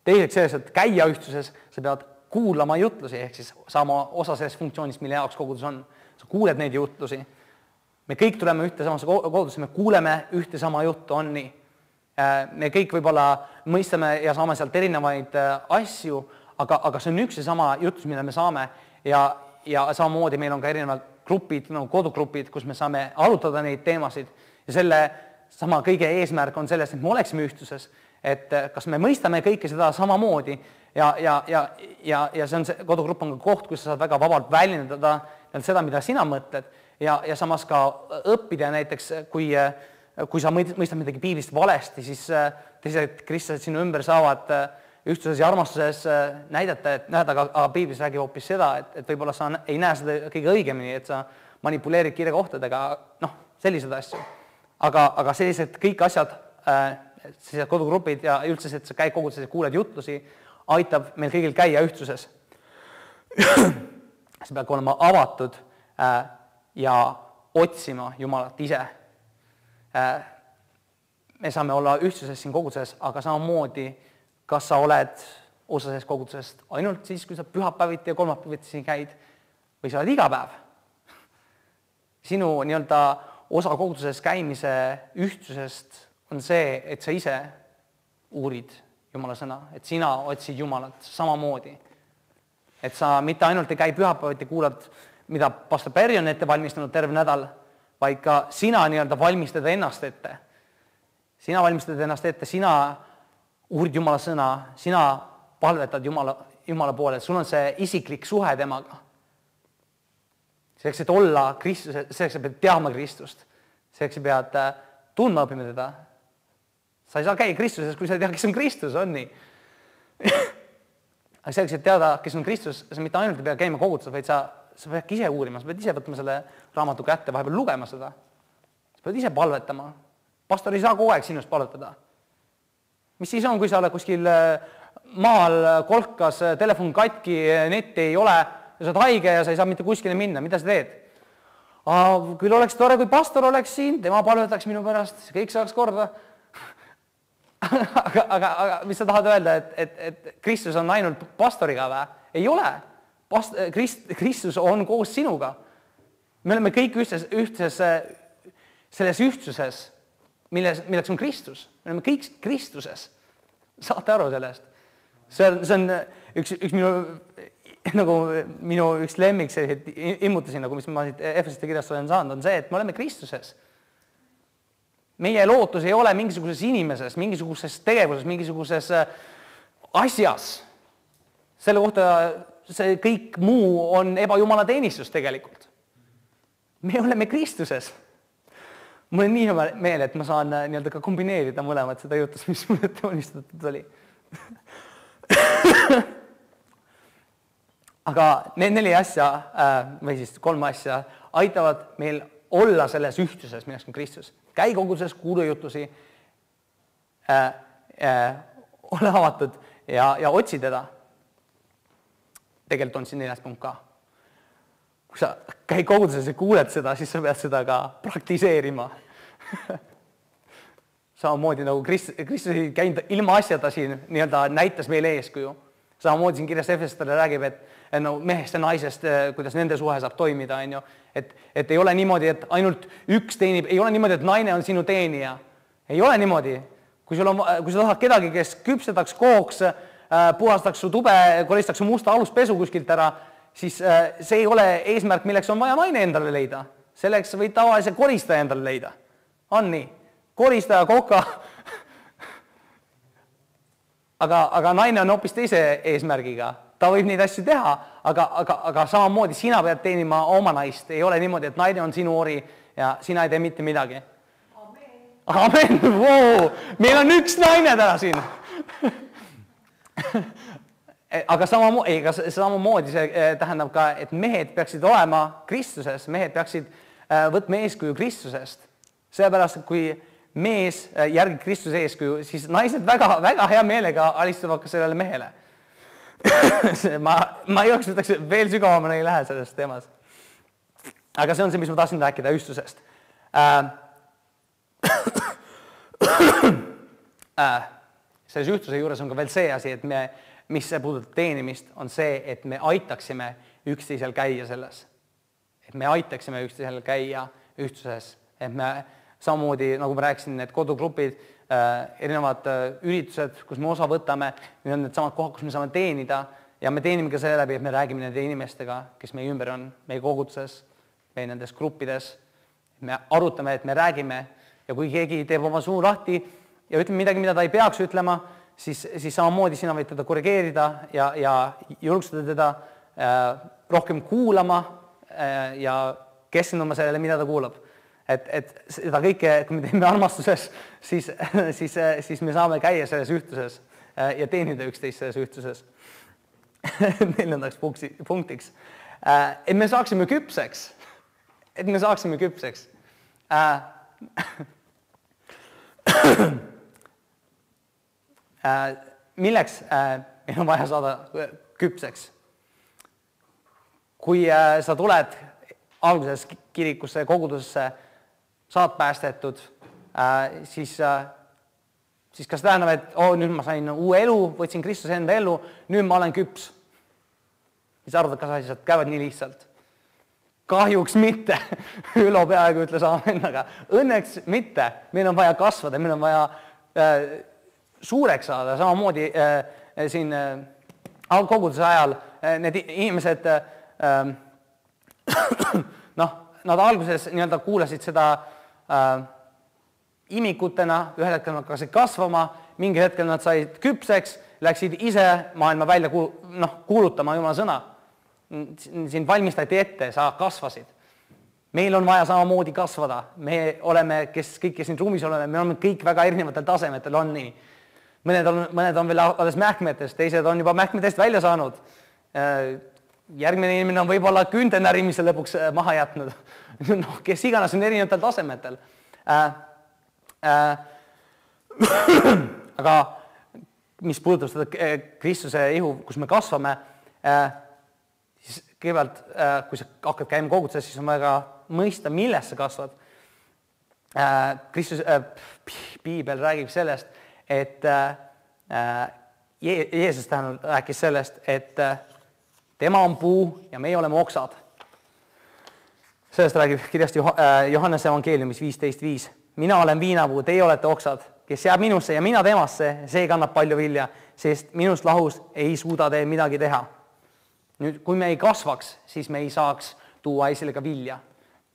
Teiseks selles, et käia ühtsuses, sa pead kuulama jutlusi, ehk siis saama osa sellest funktsioonist, mille jaoks kogudus on. Sa kuuled neid jutlusi. Me kõik tuleme ühte samasse kogudusse, me kuuleme ühte sama juttu, on nii. Me kõik võib-olla mõistame ja saame sealt erinevaid asju, aga see on üks ja sama jutlus, mida me saame ja samamoodi meil on ka erinevad grupid, nagu kodugrupid, kus me saame arutada neid teemasid ja selle sama kõige eesmärk on sellest, et me oleksime ühtsuses, et kas me mõistame kõike seda samamoodi ja see on see kodugrupp on ka koht, kus sa saad väga vabalt väljendada seda, mida sina mõtled ja samas ka õppida näiteks, kui sa mõistad midagi piiblist valesti, siis teised kristlased sinu ümber saavad ühtsuses ja armastuses näidata, et näed, aga piiblis räägib hoopis seda, et võib-olla sa ei näe seda kõige õigemini, et sa manipuleerid kirjakohtadega, sellised asju. Aga sellised kõik asjad, sellised kodugrupid ja üldse, et sa käid koguduses ja kuuled jutlusi, aitab meil kõigil käia ühtsuses. See peab olema avatud ja otsima Jumalat ise. Me saame olla ühtsuses siin koguduses, aga samamoodi, kas sa oled osa sellest kogudusest ainult siis, kui sa pühapäeviti ja kolmapäeviti siin käid või sa oled iga päev. Sinu osa koguduses käimise ühtsusest on see, et sa ise uurid Jumala sõna, et sina otsid Jumalat samamoodi. Et sa mitte ainult ei käi pühapäeviti, kuulad, mida pastor Perri on ette valmistanud terve nädal, vaid ka sina valmistad ennast ette. Sina valmistad ennast ette, sina uurid Jumala sõna, sina palvetad Jumala poole, et sul on see isiklik suhe temaga. Selleks, et olla Kristuse, selleks, et pead teadma Kristust. Selleks, et pead tundma õppima teda. Sa ei saa käia Kristuses, kui sa ei tea, kes on Kristus, on nii. Aga selleks, et teada, kes on Kristus, sa mitte ainult ei pea käima koguduses, vaid sa pead ise uurima, sa pead ise võtma selle raamatu kätte, vahepeal lugema seda. Sa pead ise palvetama. Pastor ei saa kogu aeg sinust palvetada. Mis siis on, kui sa oled kuskil maal kolkas, telefon katki, netti ei ole, ja sa oled haige ja sa ei saa mitte kuskile minna, mida sa teed? Küll oleks tore, kui pastor oleks siin, tema palvetaks minu pärast, kõik saaks korda. Aga mis sa tahad öelda, et Kristus on ainult pastoriga või? Ei ole. Kristus on koos sinuga. Me oleme kõik ühtses selles ühtsuses, milleks on Kristus. Me oleme kõik Kristuses. Saate aru sellest? See on minu üks lemmik immutusi, mis ma siit Efesite kirjast olen saanud, on see, et me oleme Kristuses. Meie lootus ei ole mingisuguses inimeses, mingisuguses tegevuses, mingisuguses asjas. Selle kohta see kõik muu on ebajumala teenistus tegelikult. Me oleme Kristuses. Mul on nii hea meel, et ma saan ka kombineerida mõlemat seda jutust, mis mul ette valmistatud oli. Aga need 4 asja, või siis 3 asja, aitavad meil olla selles ühtsuses, milleks on Kristus. Käi koguduses, kuulu jutusi, ole avatud ja otsi teda. Tegelikult on siin 4. punkt ka. Kui sa käi koguduses ja kuuled seda, siis sa pead seda ka praktiseerima. Samamoodi nagu Kristus ei käinud ilma asjata siin nii-öelda näitas meile eeskuju. Samamoodi siin kirjas Efestele räägib, et no mehest ja naisest, kuidas nende suhe saab toimida, on ju. Et ei ole niimoodi, et ainult üks teenib, ei ole niimoodi, et naine on sinu teenija. Ei ole niimoodi. Kui sa tahad kedagi, kes küpsetaks kooks, puhastaks su tube, kolistaks su musta aluspesu kuskilt ära, siis see ei ole eesmärk, milleks on vaja naine endale leida. Selleks võid tavalise koristaja endale leida. On nii. Koristaja, koka. Aga naine on hoopis teise eesmärgiga. Ta võib neid asju teha, aga samamoodi sina pead teenima oma naist. Ei ole niimoodi, et naine on sinu ori ja sina ei tee mitte midagi. Amen. Wow. Meil on üks naine täna siin. Aga samamoodi see tähendab ka, et mehed peaksid olema Kristuses. Mehed peaksid võtma eeskuju Kristusest. Seepärast, et kui mees järgib Kristuse eeskuju, siis naised väga hea meelega alistuvad ka sellele mehele. ma ei oleks võtaks veel sügavamana ei lähe sellest teemas. Aga see on see, mis ma tahtsin rääkida ühtsusest. Selles ühtsuse juures on ka veel see asi, et mis puudutab teenimist, on see, et me aitaksime üksteisel käia selles. Et me aitaksime üksteisel käia ühtsuses. Et me samamoodi, nagu ma rääkisin, need kodugrupid, erinevad üritused, kus me osa võtame, need on need samad kohad, kus me saame teenida ja me teenime ka selle läbi, et me räägime nende inimestega, kes meie ümber on, meie koguduses, meie nendes gruppides. Me arutame, et me räägime ja kui keegi teeb oma suu lahti ja ütleme midagi, mida ta ei peaks ütlema, siis samamoodi sina võid teda korrigeerida ja julgustada teda rohkem kuulama ja keskenduma sellele, mida ta kuulab. Et seda kõike, kui me teeme armastuses, siis me saame käia selles ühtsuses ja teenida üksteist selles ühtsuses. 4. punktiks. Et me saaksime küpseks. Milleks meil on vaja saada küpseks? Kui sa tuled alguses kirikusse, kogudusesse, saad päästetud, siis kas tähendab, et nüüd ma sain uue elu, võtsin Kristuse enda elu, nüüd ma olen küps. Mis arvad, kas asjad käivad nii lihtsalt? Kahjuks mitte. Ülo peaaegu ütles amen, aga õnneks mitte. Meil on vaja kasvada, meil on vaja suureks saada. Samamoodi siin koguduse ajal need inimesed nad alguses nii-öelda kuulasid seda imikutena, ühel hetkel nad hakkasid kasvama, mingil hetkel nad said küpseks, läksid ise maailma välja kuulutama Jumala sõna. Siin valmistati ette, sa kasvasid. Meil on vaja samamoodi kasvada. Me oleme, kes siin ruumis oleme, me oleme kõik väga erinevatel tasemetel, on nii. Mõned on veel alles mähkmetest, teised on juba mähkmetest välja saanud. Järgmine inimene on võib-olla küünte närimise lõpuks maha jätnud. Kes iganes on erinevatel tasemetel. Aga mis puudutab seda Kristuse ihu, kus me kasvame, siis kõigepealt, kui sa hakkad käima koguduses, siis on vaja mõista, milles sa kasvad. Piibel räägib sellest, et Jeesus rääkis sellest, et tema on puu ja meie oleme oksad. Sellest räägib kirjast Johannese evangeeliumis 15.5. Mina olen viinapuu, teie olete oksad, kes jääb minusse ja mina temasse, see kannab palju vilja, sest minust lahus ei suuda te midagi teha. Nüüd, kui me ei kasvaks, siis me ei saaks tuua esile ka vilja.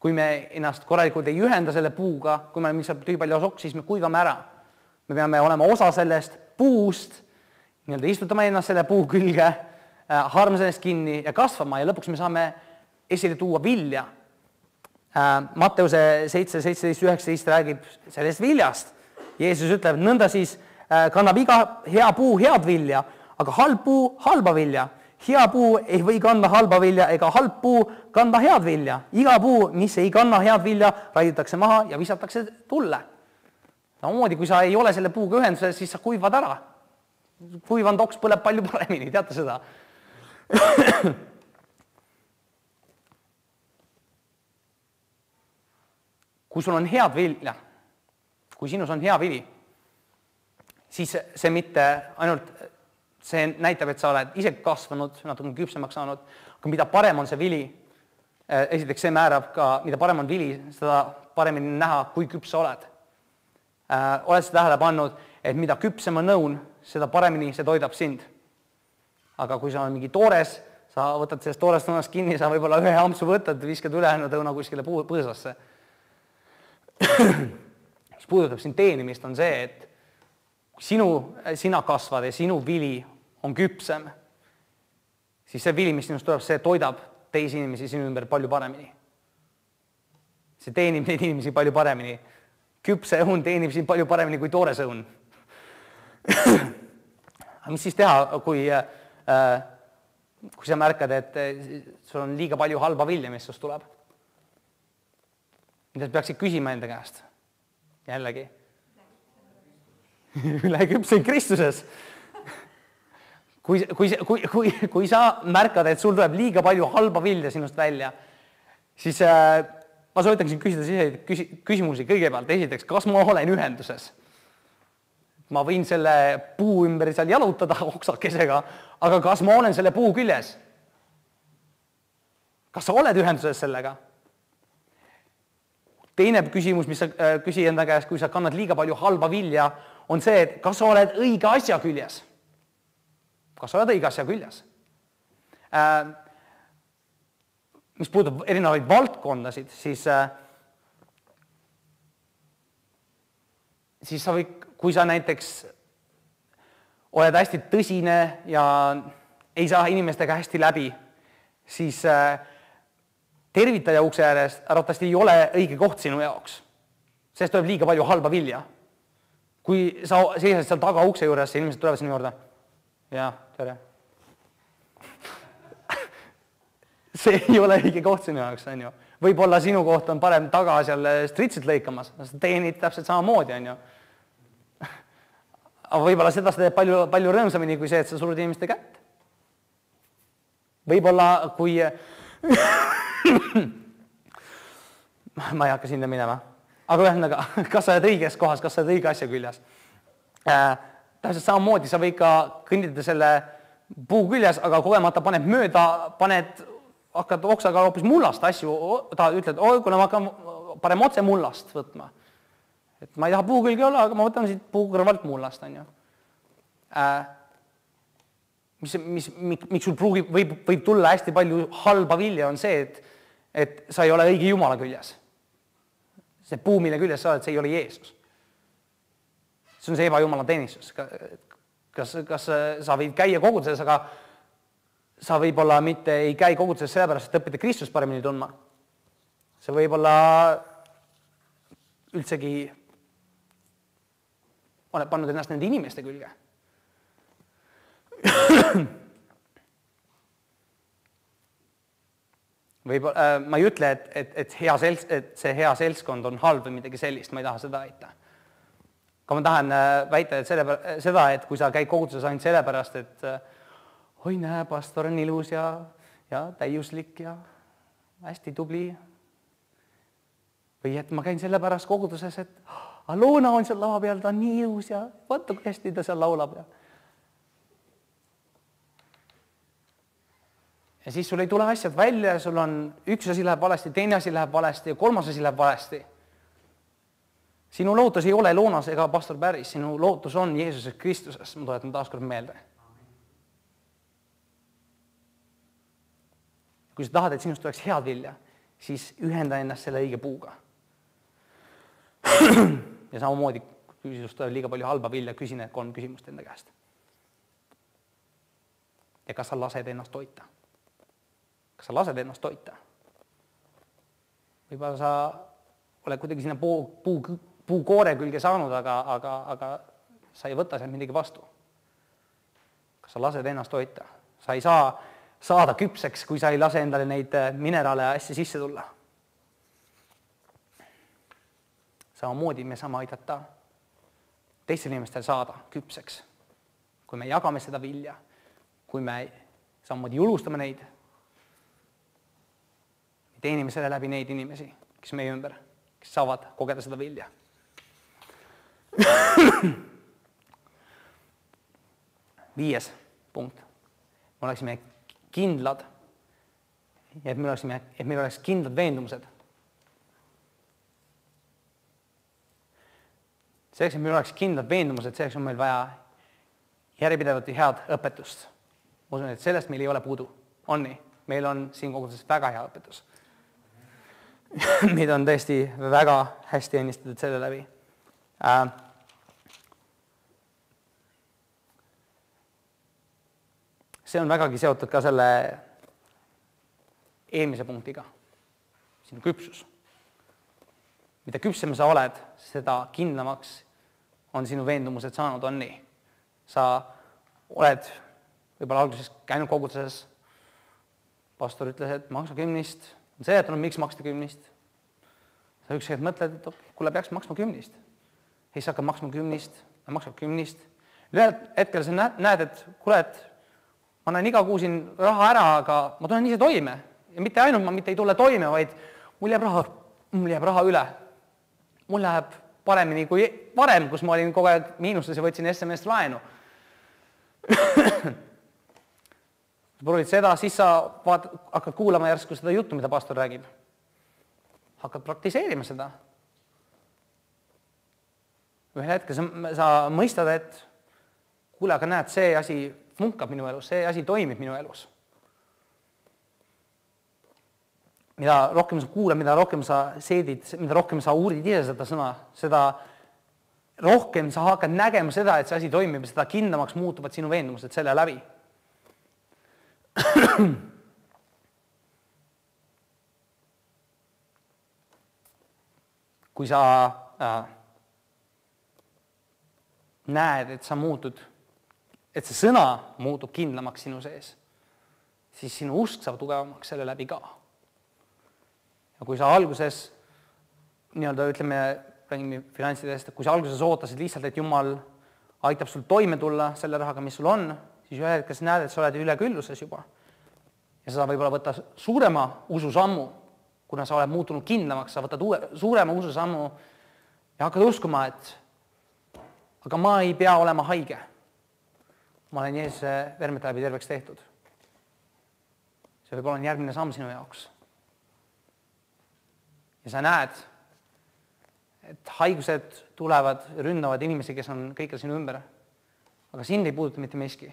Kui me ennast korralikult ei ühenda selle puuga, kui me oleme tühi palju oks, siis me kuivame ära. Me peame olema osa sellest puust, nii-öelda istutama ennast selle puu külge, haarama sellest kinni ja kasvama ja lõpuks me saame esile tuua vilja. Matteuse 7:17-19 räägib sellest viljast. Jeesus ütleb, nõnda siis kannab iga hea puu head vilja, aga halb puu halba vilja hea puu ei või kanda halba vilja ega halb puu kanda head vilja. Iga puu, mis ei kanna head vilja, raiutakse maha ja visatakse tulle. Samamoodi, kui sa ei ole selle puuga ühenduses, siis sa kuivad ära. Kuivanud oks põleb palju paremini, teate seda? Kui sul on head vilja, kui sinus on hea vili, siis see mitte ainult, see näitab, et sa oled ise kasvanud, natuke küpsemaks saanud, aga mida parem on see vili, esiteks see määrab ka, mida parem on vili, seda paremini näha, kui küps sa oled. Oled sa tähele pannud, et mida küpsem on nõun, seda paremini see toidab sind. Aga kui sa on mingi toores, sa võtad sellest toorest nõunast kinni, sa võib-olla ühe ampsu võtad, viskad ülejäänud õuna kuskile põõsasse. Mis puudutab siin teenimist, on see, et kui sina kasvad ja sinu vili on küpsem, siis see vili, mis sinust tuleb, see toidab teisi inimesi sinu ümber palju paremini. See teenib neid inimesi palju paremini. Küpse õun teenib siin palju paremini kui toores õun. Aga mis siis teha, kui sa märkad, et sul on liiga palju halba vilja, mis sust tuleb? Mida sa peaksid küsima enda käest? Jällegi. Üle küpseid Kristuses. Kui sa märkad, et sul tuleb liiga palju halba vilja sinust välja, siis ma soovitaksin küsida küsimusi kõigepealt. Esiteks, kas ma olen ühenduses? Ma võin selle puu ümber seal jalutada oksakesega, aga kas ma olen selle puu küljes? Kas sa oled ühenduses sellega? Teine küsimus, mis sa küsi enda käest, kui sa kannad liiga palju halba vilja, on see, et kas sa oled õige asja küljes? Kas sa oled õige asja küljes? Mis puudutab erinevaid valdkondasid, siis sa võid, kui sa näiteks oled hästi tõsine ja ei saa inimestega hästi läbi, siis tervitaja ukse ääres arvatavasti ei ole õige koht sinu jaoks. Sest tuleb liiga palju halba vilja. Kui sa seisad seal taga ukse juures ja inimesed tulevad sinu juurde, ja, tere. See ei ole õige koht sinu jaoks, on ju. Võib-olla sinu koht on parem taga seal stritsit lõikamas, sa teenid täpselt samamoodi, on ju. Aga võib-olla seda sa teed palju rõõmsamini kui see, et sa surud inimeste kätt. Võib-olla kui ma ei hakka sinna minema. Aga ühesõnaga, kas sa oled õiges kohas, kas sa oled õige asja küljes? Täpselt samamoodi sa võid ka kõndida selle puu küljes, aga kogemata paned mööda, hakkad oksaga hoopis mullast asju, ta ütled, kuna ma hakkan parem otse mullast võtma. Et ma ei taha puu külge olla, aga ma võtan siit puu kõrvalt mullast, on ju. Miks sul võib tulla hästi palju halba vilja, on see, et sa ei ole õige Jumala küljes. See puu, mille küljes sa oled, see ei ole Jeesus. See on see ebajumala teenistus. Kas sa võid käia koguduses, aga sa võib-olla mitte ei käi koguduses sellepärast, et õppida Kristust paremini tundma. See võib-olla üldsegi oled pannud ennast nende inimeste külge. Ma ei ütle, et see hea seltskond on halb või midagi sellist, ma ei taha seda väita. Aga ma tahan väita seda, et kui sa käid koguduses ainult sellepärast, et oi näe, pastor on ilus ja täiuslik ja hästi tubli. Või et ma käin sellepärast koguduses, et Alona on seal lava peal, ta on nii ilus ja vaata, kui hästi ta seal laulab. Ja siis sul ei tule asjad välja, sul on üks asi läheb valesti, teine asi läheb valesti ja kolmas asi läheb valesti. Sinu lootus ei ole Loonas ega pastor Päris, sinu lootus on Jeesuses Kristuses, ma tuletan taas kord meelde. Kui sa tahad, et sinust tuleks head vilja, siis ühenda ennast selle õige puuga. Ja samamoodi, kui sinust tuleb liiga palju halba vilja, küsi need 3 küsimust enda käest. Ja kas sa lased ennast toita? Kas sa lased ennast toita? Võib-olla sa oled kuidagi sinna puukoore külge saanud, aga sa ei võta seal midagi vastu. Kas sa lased ennast toita? Sa ei saa saada küpseks, kui sa ei lase endale neid mineraale ja asja sisse tulla. Samamoodi me saame aidata teistel inimestel saada küpseks. Kui me jagame seda vilja, kui me samamoodi julustame neid, teenime selle läbi neid inimesi, kes meie ümber, kes saavad kogeda seda vilja. Viies punkt. Me oleksime kindlad ja et meil oleks kindlad veendumused. Selleks, et meil oleks kindlad veendumused, selleks on meil vaja järjepidevat ja head õpetust. Ma usun, et sellest meil ei ole puudu. On nii? Meil on siin koguduses väga hea õpetus. Meid on tõesti väga hästi ennistatud selle läbi. See on vägagi seotud ka selle eelmise punktiga. Sinu küpsus. Mida küpsem sa oled, seda kindlamaks on sinu veendumused saanud, on nii. Sa oled võib-olla alguses käinud koguduses, pastor ütles, et maksa 10, on seletanud, miks maksta 10. Sa üks hetk mõtled, et kuule, peaks maksma 10. Ei, sa hakkad maksma 10, maksab 10. Ühel hetkel sa näed, et kuule, et ma näen iga kuu siin raha ära, aga ma tulen ise toime. Ja mitte ainult ma mitte ei tule toime, vaid mul jääb raha üle. Mul läheb paremini kui varem, kus ma olin kogu aeg miinustes ja võtsin SMS laenu. Proovid seda, siis sa hakkad kuulama järsku seda juttu, mida pastor räägib. Hakkad praktiseerima seda. Ühel hetkel sa mõistad, et kuule, aga näed, see asi funkab minu elus, see asi toimib minu elus. Mida rohkem sa kuulad, mida rohkem sa seedid, mida rohkem sa uurid ise seda sõna, seda rohkem sa hakkad nägema seda, et see asi toimib ja seda kindlamaks muutuvad sinu veendumused selle läbi. Kui sa näed, et sa muutud, et see sõna muutub kindlamaks sinu sees, siis sinu usk saab tugevamaks selle läbi ka. Ja kui sa alguses, ütleme, räägime finantsidest, kui sa alguses ootasid lihtsalt, et Jumal aitab sul toime tulla selle rahaga, mis sul on, siis ühel hetkel sa näed, et sa oled ülekülluses juba. Ja sa võib-olla võtta suurema ususammu, kuna sa oled muutunud kindlamaks, sa võtad suurema ususammu ja hakkad uskuma, et aga ma ei pea olema haige. Ma olen Jeesuse vermete läbi terveks tehtud. See võib olla järgmine samm sinu jaoks. Ja sa näed, et haigused tulevad, ründavad inimesi, kes on kõikjal sinu ümber. Aga sind ei puuduta mitte miski.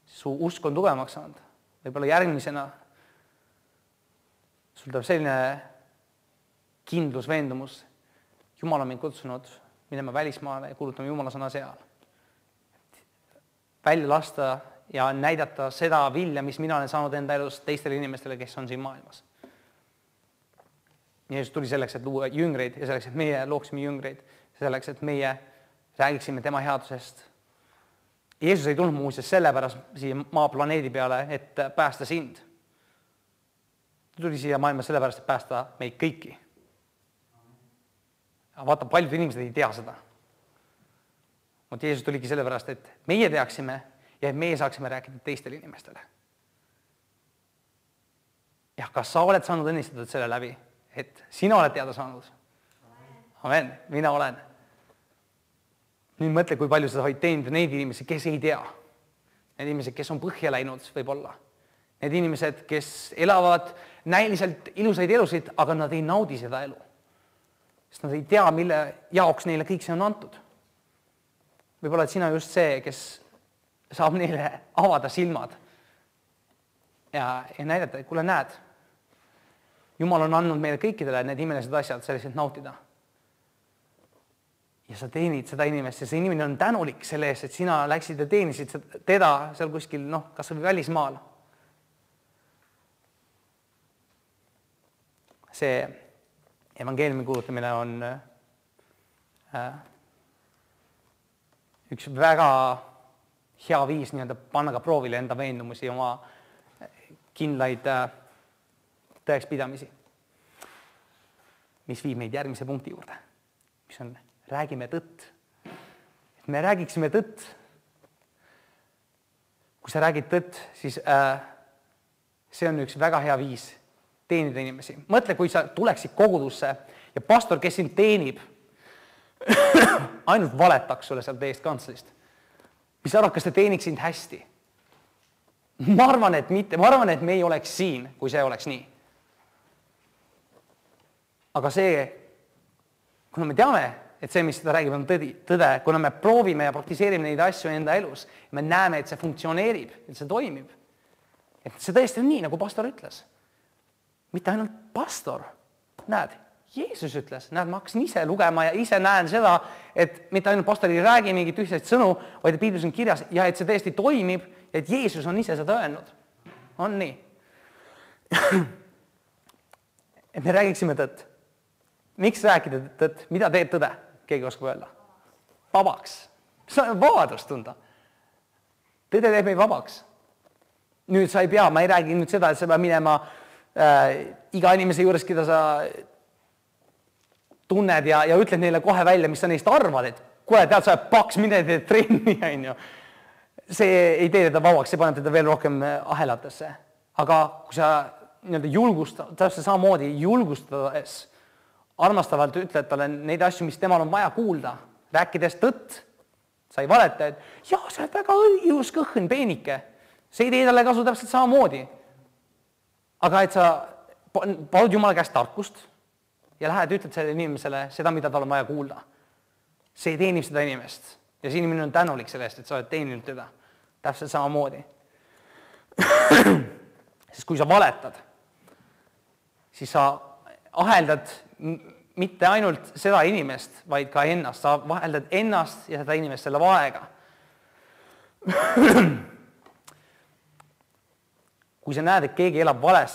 Su usk on tugevamaks saanud. Võib-olla järgmisena sul tuleb selline kindlus, veendumus. Jumal on mind kutsunud minema välismaale ja kuulutama Jumala sõna seal. Välja lasta ja näidata seda vilja, mis mina olen saanud enda elust teistele inimestele, kes on siin maailmas. Jeesus tuli selleks, et luua jüngreid ja selleks, et meie looksime jüngreid, selleks, et meie räägiksime tema headusest. Jeesus ei tulnud muuseas sellepärast siia maaplaneedi peale, et päästa sind. Ta tuli siia maailma sellepärast, et päästa meid kõiki. Vaata, paljud inimesed ei tea seda. Jeesus tuligi sellepärast, et meie teaksime ja et meie saaksime rääkida teistele inimestele. Ja kas sa oled saanud õnnistatud selle läbi? Et sina oled teada saanud. Amen, mina olen. Nüüd mõtle, kui palju sa said teinud neid inimesi, kes ei tea. Need inimesed, kes on põhja läinud võib-olla. Need inimesed, kes elavad näiliselt ilusaid elusid, aga nad ei naudi seda elu. Sest nad ei tea, mille jaoks neile kõik see on antud. Võib-olla, et sina just see, kes saab neile avada silmad ja näidata, et kuule näed, Jumal on andnud meile kõikidele need imelised asjad selleks, et nautida. Ja sa teenid seda inimest ja see inimene on tänulik selle eest, et sina läksid ja teenisid teda seal kuskil, kas või välismaal. See evangeeliumi kuulutamine on üks väga hea viis nii-öelda panna ka proovile enda veendumusi, oma kindlaid tõekspidamisi. Mis viib meid järgmise punkti juurde, mis on räägime tõtt. Et me räägiksime tõtt. Kui sa räägid tõtt, siis see on üks väga hea viis teenida inimesi. Mõtle, kui sa tuleksid kogudusse ja pastor, kes sind teenib, ainult valetaks sulle sealt eest kantslist. Mis arvad, kas ta teeniks sind hästi? Ma arvan, et mitte. Ma arvan, et me ei oleks siin, kui see oleks nii. Aga see, kuna me teame, et see, mis seda räägib, on tõde, kuna me proovime ja praktiseerime neid asju enda elus, me näeme, et see funktsioneerib, et see toimib. Et see tõesti on nii, nagu pastor ütles. Mitte ainult pastor. Näed, Jeesus ütles, näed, ma hakkasin ise lugema ja ise näen seda, et mitte ainult pastor ei räägi mingit ühtseid sõnu, vaid piiblis on kirjas ja et see tõesti toimib, et Jeesus on ise seda öelnud. On nii. Et me räägiksime tõtt. Miks rääkida tõtt? Mida teeb tõde? Keegi oskab öelda. Vabaks. Sa on vabadust tunda. Tõde teeb meid vabaks. Nüüd sa ei pea, ma ei räägi nüüd seda, et sa pead minema iga inimese juures, keda sa tunned ja ütled neile kohe välja, mis sa neist arvad, et kuule, tead, sa paks, mine teed trenni, on ju. See ei tee teda vabaks, see paneb teda veel rohkem ahelatesse. Aga kui sa nii-öelda julgustad, täpselt samamoodi julgustades, armastavalt ütled talle neid asju, mis temal on vaja kuulda, rääkides tõtt, sa ei valeta, et jah, see on väga ilus kõhn, peenike. See ei tee talle kasu täpselt samamoodi. Aga et sa palud Jumala käest tarkust ja lähed ütled sellele inimesele seda, mida tal on vaja kuulda. See teenib seda inimest. Ja see inimene on tänulik sellest, et sa oled teeninud teda. Täpselt samamoodi. Sest kui sa valetad, siis sa aheldad mitte ainult seda inimest, vaid ka ennast. Sa vaheldad ennast ja seda inimest selle vaega. Kui sa näed, et keegi elab vales,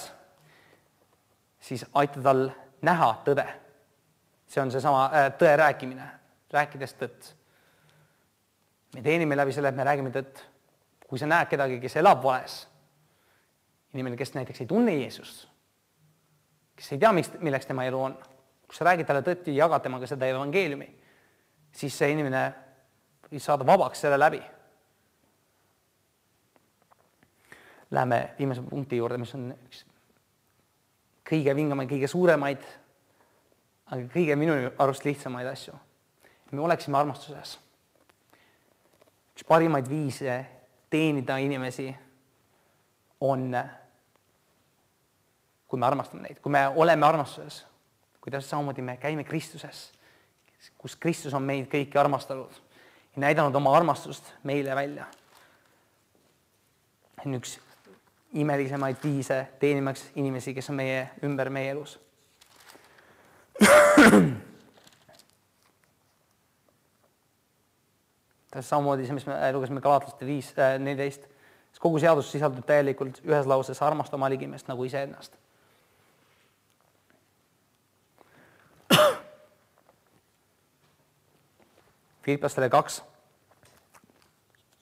siis aita tal näha tõde. See on seesama tõe rääkimine, rääkides tõtt. Me teenime läbi selle, et me räägime tõtt. Kui sa näed kedagi, kes elab vales, inimene, kes näiteks ei tunne Jeesust, kes ei tea, milleks tema elu on, kui sa räägid talle tõtt ja jagad temaga seda evangeeliumi, siis see inimene võib saada vabaks selle läbi. Läheme viimase punkti juurde, mis on üks kõige vingamaid, kõige suuremaid, aga kõige minu arust lihtsamaid asju. Me oleksime armastuses. Üks parimaid viise teenida inimesi on, kui me armastame neid, kui me oleme armastuses, kui täpselt samamoodi me käime Kristuses, kus Kristus on meid kõiki armastanud ja näidanud oma armastust meile välja. On üks imelisemaid viise teenimaks inimesi, kes on meie ümber meie elus. Samamoodi see, mis me lugesime Galatlaste 5:14. Kogu seadus sisaldub täielikult ühes lauses armasta oma ligimest nagu iseennast. Filiplastele 2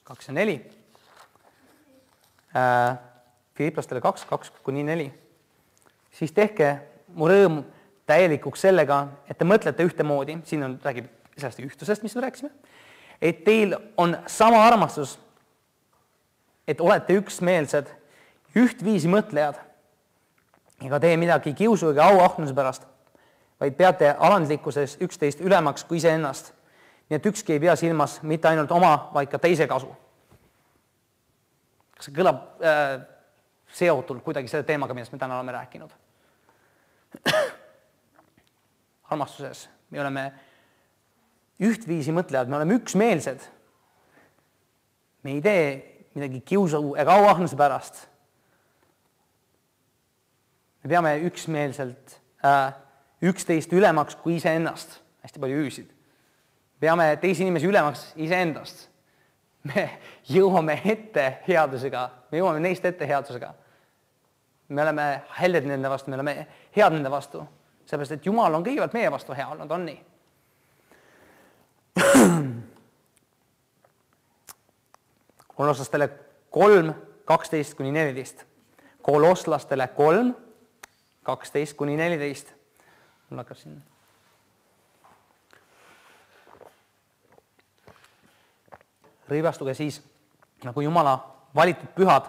ja 4. Filiplastele 2:2-4. Siis tehke mu rõõm täielikuks sellega, et te mõtlete ühtemoodi, siin on räägib sellest ühtlusest, mis me rääkisime, et teil on sama armastus, et olete üksmeelsed, ühtviisi mõtlejad, ega tee midagi kiusu ega auahnuse pärast, vaid peate alandlikkuses üksteist ülemaks kui iseennast, nii et ükski ei pea silmas mitte ainult oma, vaid ka teise kasu. Kas see kõlab seotult kuidagi selle teemaga, millest me täna oleme rääkinud? Armastuses me oleme ühtviisi mõtlejad, me oleme üksmeelsed. Me ei tee midagi kiusu ega auahnuse pärast. Me peame üksmeelselt üksteist ülemaks kui iseennast. Hästi palju hüüsid. Peame teisi inimesi ülemaks iseendast. Me jõuame ette headusega, me jõuame neist ette headusega. Me oleme helded nende vastu, me oleme head nende vastu. Seepärast, et Jumal on kõigepealt meie vastu hea olnud, on nii. kolosslastele 3, 12-14. Kolosslastele 3, 12-14. Mul hakkab siin. Rõivastuge siis nagu Jumala valitud pühad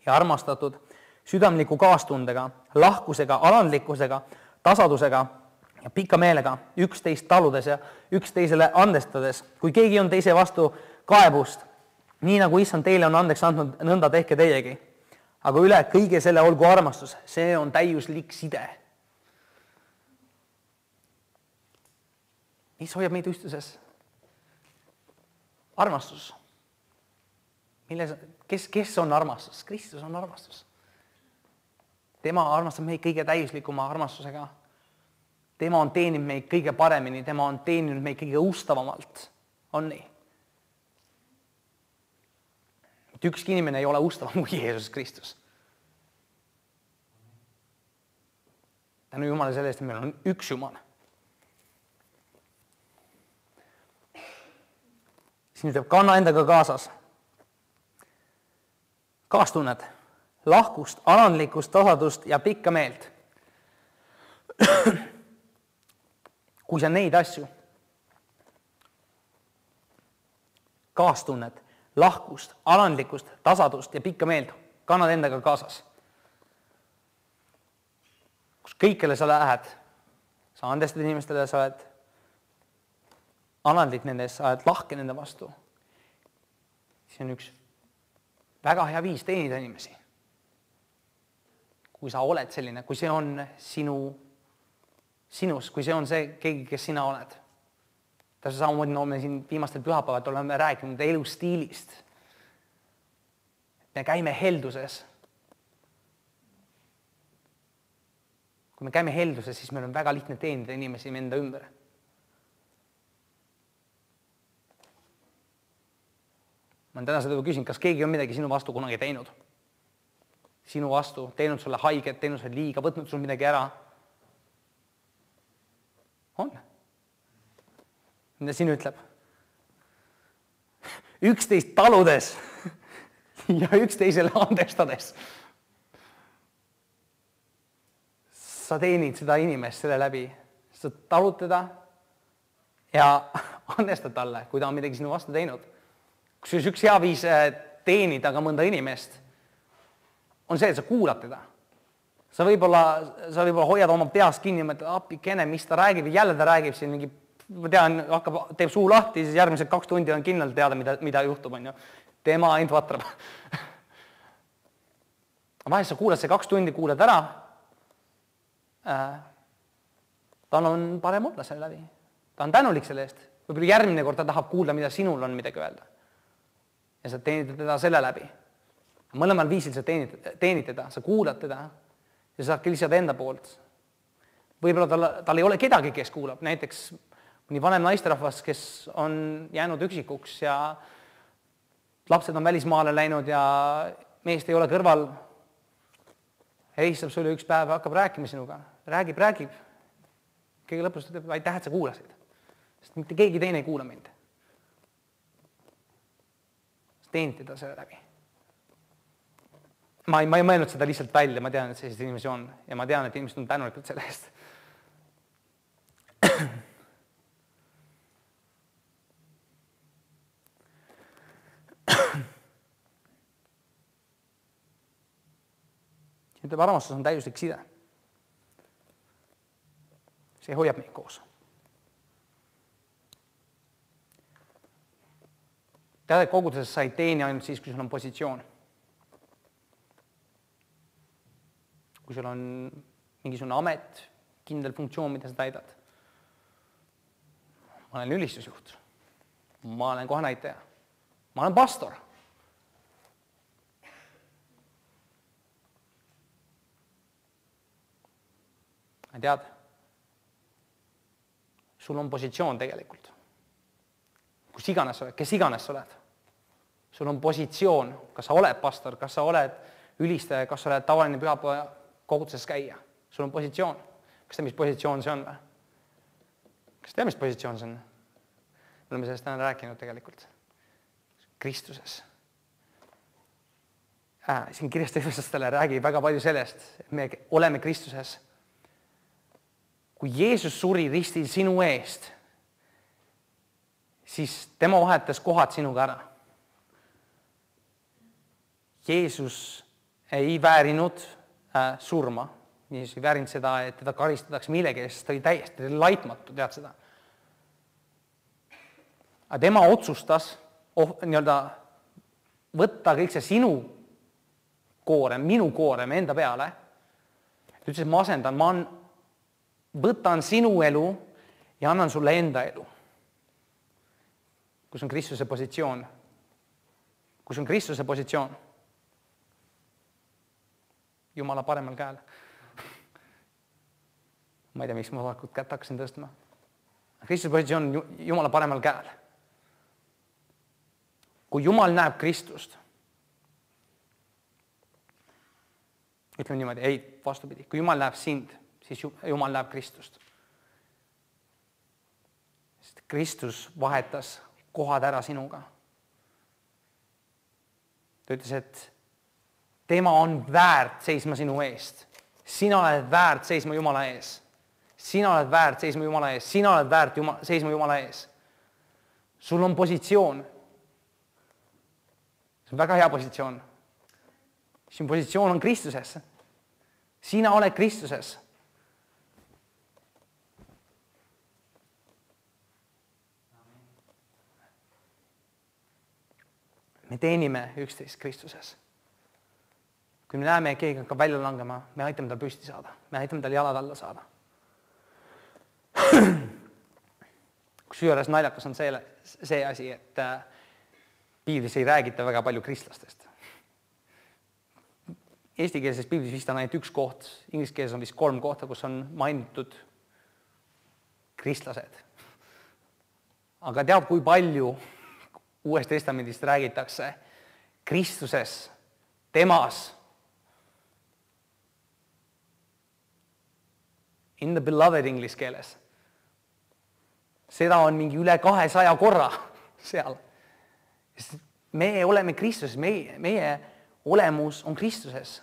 ja armastatud südamliku kaastundega, lahkusega, alandlikkusega, tasadusega ja pika meelega, üksteist taludes ja üksteisele andestades. Kui keegi on teise vastu kaebust, nii nagu Issand teile on andeks andnud, nõnda tehke teiegi. Aga üle kõige selle olgu armastus, see on täiuslik side. Mis hoiab meid ühtsuses? Armastus. Kes on armastus? Kristus on armastus. Tema armastab meid kõige täiuslikuma armastusega. Tema on teeninud meid kõige paremini, tema on teeninud meid kõige ustavamalt. On nii? Ükski inimene ei ole ustavam kui Jeesus Kristus. Tänu Jumala selle eest, et meil on üks Jumal. Siin ütleb, kanna endaga kaasas. Kaastunnet, lahkust, alandlikkust, tasadust ja pikka meelt. Kui sa neid asju, kaastunnet, lahkust, alandlikkust, tasadust ja pikka meelt kannad endaga kaasas. Kus kõikjale sa lähed, sa andestad inimestele, sa oled alandlik nendes, sa oled lahke nende vastu. See on üks väga hea viis teenida inimesi. Kui sa oled selline, kui see on sinus, kui see on see keegi, kes sina oled. Täpselt samamoodi me siin viimastel pühapäevad oleme rääkinud elustiilist. Me käime helduses. Kui me käime helduses, siis meil on väga lihtne teenida inimesi enda ümber. Ma olen täna seda küsinud, kas keegi on midagi sinu vastu kunagi teinud? Sinu vastu, teinud sulle haiget, teinud sulle liiga, võtnud sul midagi ära? On. Mida siin ütleb? Üksteist taludes ja üksteisele andestades. Sa teenid seda inimest selle läbi. Sa talud teda ja andestad talle, kui ta on midagi sinu vastu teinud. Kusjuures üks hea viis teenida ka mõnda inimest on see, et sa kuulad teda. Sa võib-olla hoiad oma peas kinni ja mõtled, appikene, mis ta räägib, jälle ta räägib siin mingi, ma tean, teeb suu lahti, siis järgmised 2 tundi on kindlalt teada, mida juhtub, on ju. Tema ainult vatrab. Vahest sa kuulad see 2 tundi, kuulad ära. Tal on parem olla selle läbi. Ta on tänulik selle eest. Võib-olla järgmine kord ta tahab kuulda, mida sinul on midagi öelda. Ja sa teenid teda selle läbi. Mõlemal viisil sa teenid teda, sa kuulad teda ja sa saadki lihtsalt enda poolt. Võib-olla tal ei ole kedagi, kes kuulab. Näiteks mõni vanem naisterahvas, kes on jäänud üksikuks ja lapsed on välismaale läinud ja meest ei ole kõrval. Helistab sulle üks päev ja hakkab rääkima sinuga. Räägib. Keegi lõpus ütleb, aitäh, et sa kuulasid. Sest mitte keegi teine ei kuula mind. Teenid teda selle läbi. Ma ei mõelnud seda lihtsalt välja, ma tean, et sellised inimesi on ja ma tean, et inimesed on tänulikud selle eest. Ütleb, armastus on täiuslik side. See hoiab meid koos. Tead, et koguduses sa ei teeni ainult siis, kui sul on positsioon. Kui sul on mingisugune amet, kindel funktsioon, mida sa täidad. Ma olen ülistusjuht. Ma olen kohanäitaja. Ma olen pastor. Tead, sul on positsioon tegelikult. Kus iganes sa oled, kes iganes sa oled. Sul on positsioon, kas sa oled pastor, kas sa oled ülistaja, kas sa oled tavaline pühapäeva koguduses käia. Sul on positsioon. Kas te, mis positsioon see on või? Kas te, mis positsioon see on? Me oleme sellest täna rääkinud tegelikult. Kristuses. siin kirjast Efesastele räägib väga palju sellest, et me oleme Kristuses. Kui Jeesus suri ristil sinu eest, siis tema vahetas kohad sinuga ära. Jeesus ei väärinud surma. Jeesus ei väärinud seda, et teda karistatakse millegi, sest ta oli täiesti laitmatu, tead seda. Aga tema otsustas võtta kõik see sinu koorem, minu koorem enda peale. Ta ütles, et ma asendan, võtan sinu elu ja annan sulle enda elu. Kus on Kristuse positsioon? Kus on Kristuse positsioon? Jumala paremal käel. Ma ei tea, miks ma vaakut kätt hakkasin tõstma. Kristuse positsioon on Jumala paremal käel. Kui Jumal näeb Kristust, ütleme niimoodi, ei, vastupidi, kui Jumal näeb sind, siis Jumal näeb Kristust. Sest Kristus vahetas kohad ära sinuga. Ta ütles, et tema on väärt seisma sinu eest. Sina oled väärt seisma Jumala ees. Sina oled väärt seisma Jumala ees. Sina oled väärt seisma Jumala ees. Sul on positsioon. See on väga hea positsioon. Sinu positsioon on Kristuses. Sina oled Kristuses. Me teenime üksteist Kristuses. Kui me näeme, et keegi hakkab välja langema, me aitame tal püsti saada. Me aitame tal jalad alla saada. Kusjuures naljakas on see asi, et Piiblis ei räägita väga palju kristlastest. Eestikeelses Piiblis vist on ainult üks koht, inglise keeles on vist 3 kohta, kus on mainitud kristlased. Aga tead, kui palju Uuest Testamendist räägitakse Kristuses, temas. In the beloved inglise keeles. Seda on mingi üle 200 korra seal. Me oleme Kristuses, meie olemus on Kristuses.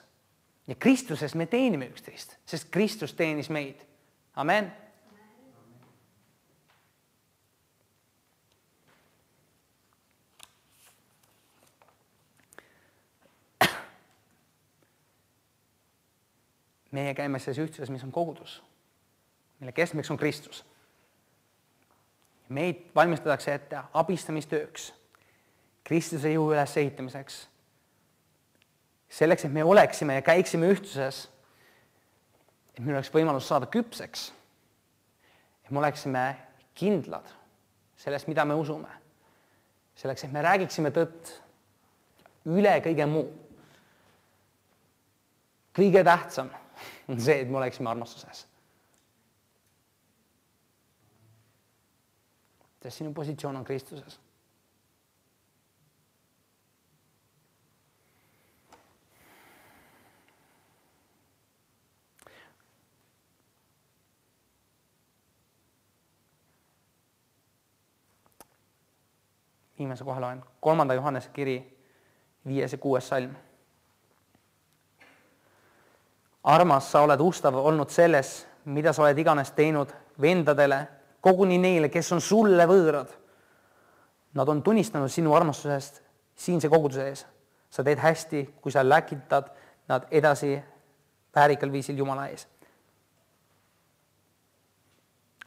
Ja Kristuses me teenime üksteist, sest Kristus teenis meid. Amen. Meie käime selles ühtsuses, mis on kogudus, mille keskmeks on Kristus. Meid valmistatakse ette abistamistööks, Kristuse jõu üles ehitamiseks, selleks, et me oleksime ja käiksime ühtsuses, et meil oleks võimalus saada küpseks, et me oleksime kindlad sellest, mida me usume, selleks, et me räägiksime tõtt üle kõige muu. Kõige tähtsam on see, et me oleksime armastuses. Sest sinu positsioon on Kristuses. Viimase koha loen 3. Johannese kiri 5. ja 6. salm. Armas, sa oled ustav olnud selles, mida sa oled iganes teinud vendadele, koguni neile, kes on sulle võõrad. Nad on tunnistanud sinu armastusest siinse koguduse ees. Sa teed hästi, kui sa läkitad nad edasi väärikal viisil Jumala ees.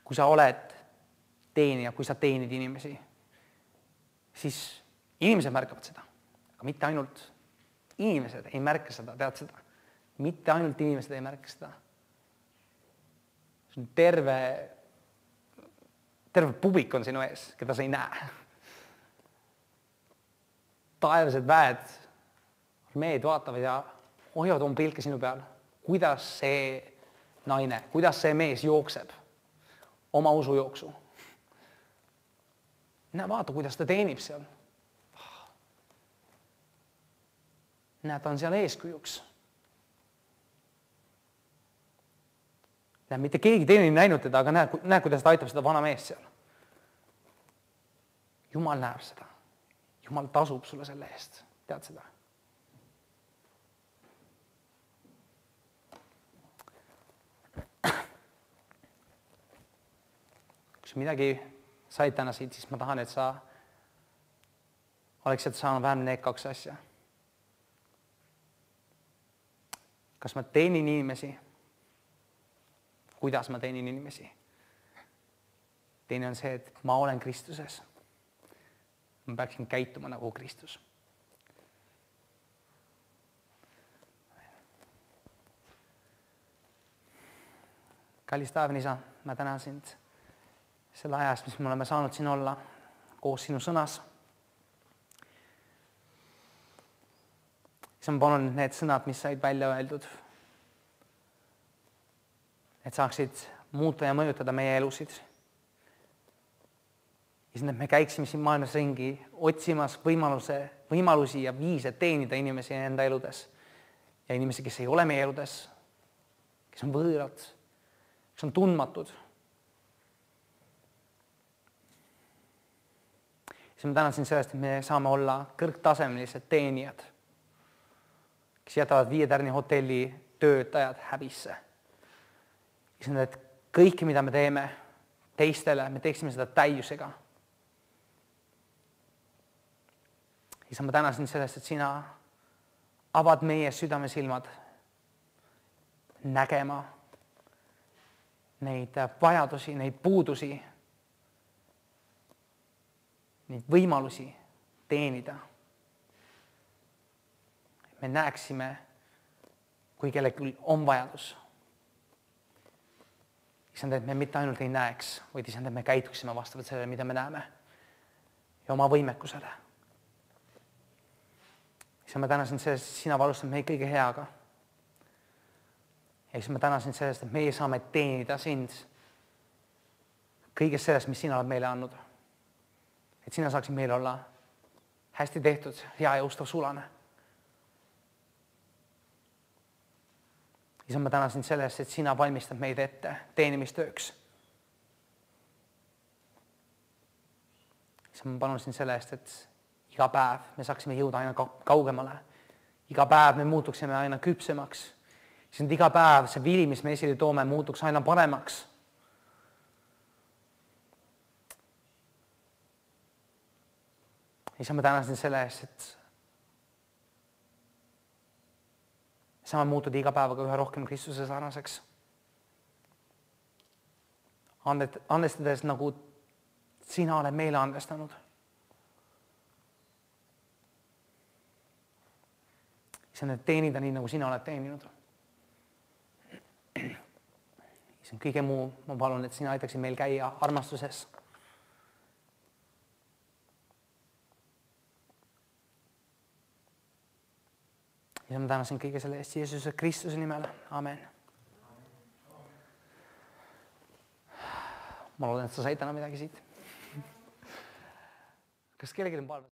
Kui sa oled teenija, kui sa teenid inimesi, siis inimesed märkavad seda. Aga mitte ainult inimesed ei märka seda, tead seda. Mitte ainult inimesed ei märka seda. See on terve publik on sinu ees, keda sa ei näe. Taevased väed, armeed vaatavad ja hoiavad oma pilke sinu peal. Kuidas see naine, kuidas see mees jookseb oma usujooksu. Näe, vaata, kuidas ta teenib seal. Näe, ta on seal eeskujuks. Mitte keegi teine ei näinud teda, aga näe, kuidas ta aitab seda vana meest seal. Jumal näeb seda. Jumal tasub sulle selle eest. Tead seda? sa midagi said täna siit, siis ma tahan, et sa oleksid saanud vähemalt need 2 asja. Kas ma teenin inimesi? Kuidas ma teenin inimesi? Teine on see, et ma olen Kristuses. Ma peaksin käituma nagu Kristus. Kallis taevane Isa, ma tänan sind selle ajast, mis me oleme saanud siin olla koos sinu sõnas. Isa, ma palun need sõnad, mis said välja öeldud, et saaksid muuta ja mõjutada meie elusid. Isa, et me käiksime siin maailmas ringi otsimas võimalusi ja viise teenida inimesi enda eludes ja inimesi, kes ei ole meie eludes, kes on võõrad, kes on tundmatud. Siis ma tänan sind sellest, et me saame olla kõrgtasemelised teenijad, kes jätavad 5 tärni hotelli töötajad häbisse. Siis et kõike, mida me teeme teistele, me teeksime seda täiusega. Siis ma tänan sind sellest, et sina avad meie südamesilmad nägema neid vajadusi, neid puudusi, neid võimalusi teenida. Me näeksime, kui kellelgi on vajadus. Isand, et me mitte ainult ei näeks, vaid isand, et me käituksime vastavalt sellele, mida me näeme ja oma võimekusele. Isand, ma tänan sind sellest, et sina valustad meid kõige heaga. Ja siis ma tänan sind sellest, et meie saame teenida sind kõigest sellest, mis sina oled meile andnud. Et sina saaksid meile olla hästi tehtud, hea ja ustav sulane. Isa, ma tänan sind sellest, et sina valmistad meid ette teenimistööks. Isa, ma palun sind sellest, et iga päev me saaksime jõuda aina kaugemale. Iga päev me muutuksime aina küpsemaks. Siis iga päev see vili, mis me esile toome, muutuks aina paremaks. Isa, ma tänan sind selle eest, et saame muutuda iga päevaga üha rohkem Kristuse sarnaseks. Andestades nagu sina oled meile andestanud. Isa, need teenida nii, nagu sina oled teeninud. Isa, kõige muu, ma palun, et sina aitaksid meil käia armastuses. Ja ma tänan sind kõige selle eest Jeesuse Kristuse nimel. Amen. Ma loodan, et sa said täna midagi siit. Kas kellelgi on palve?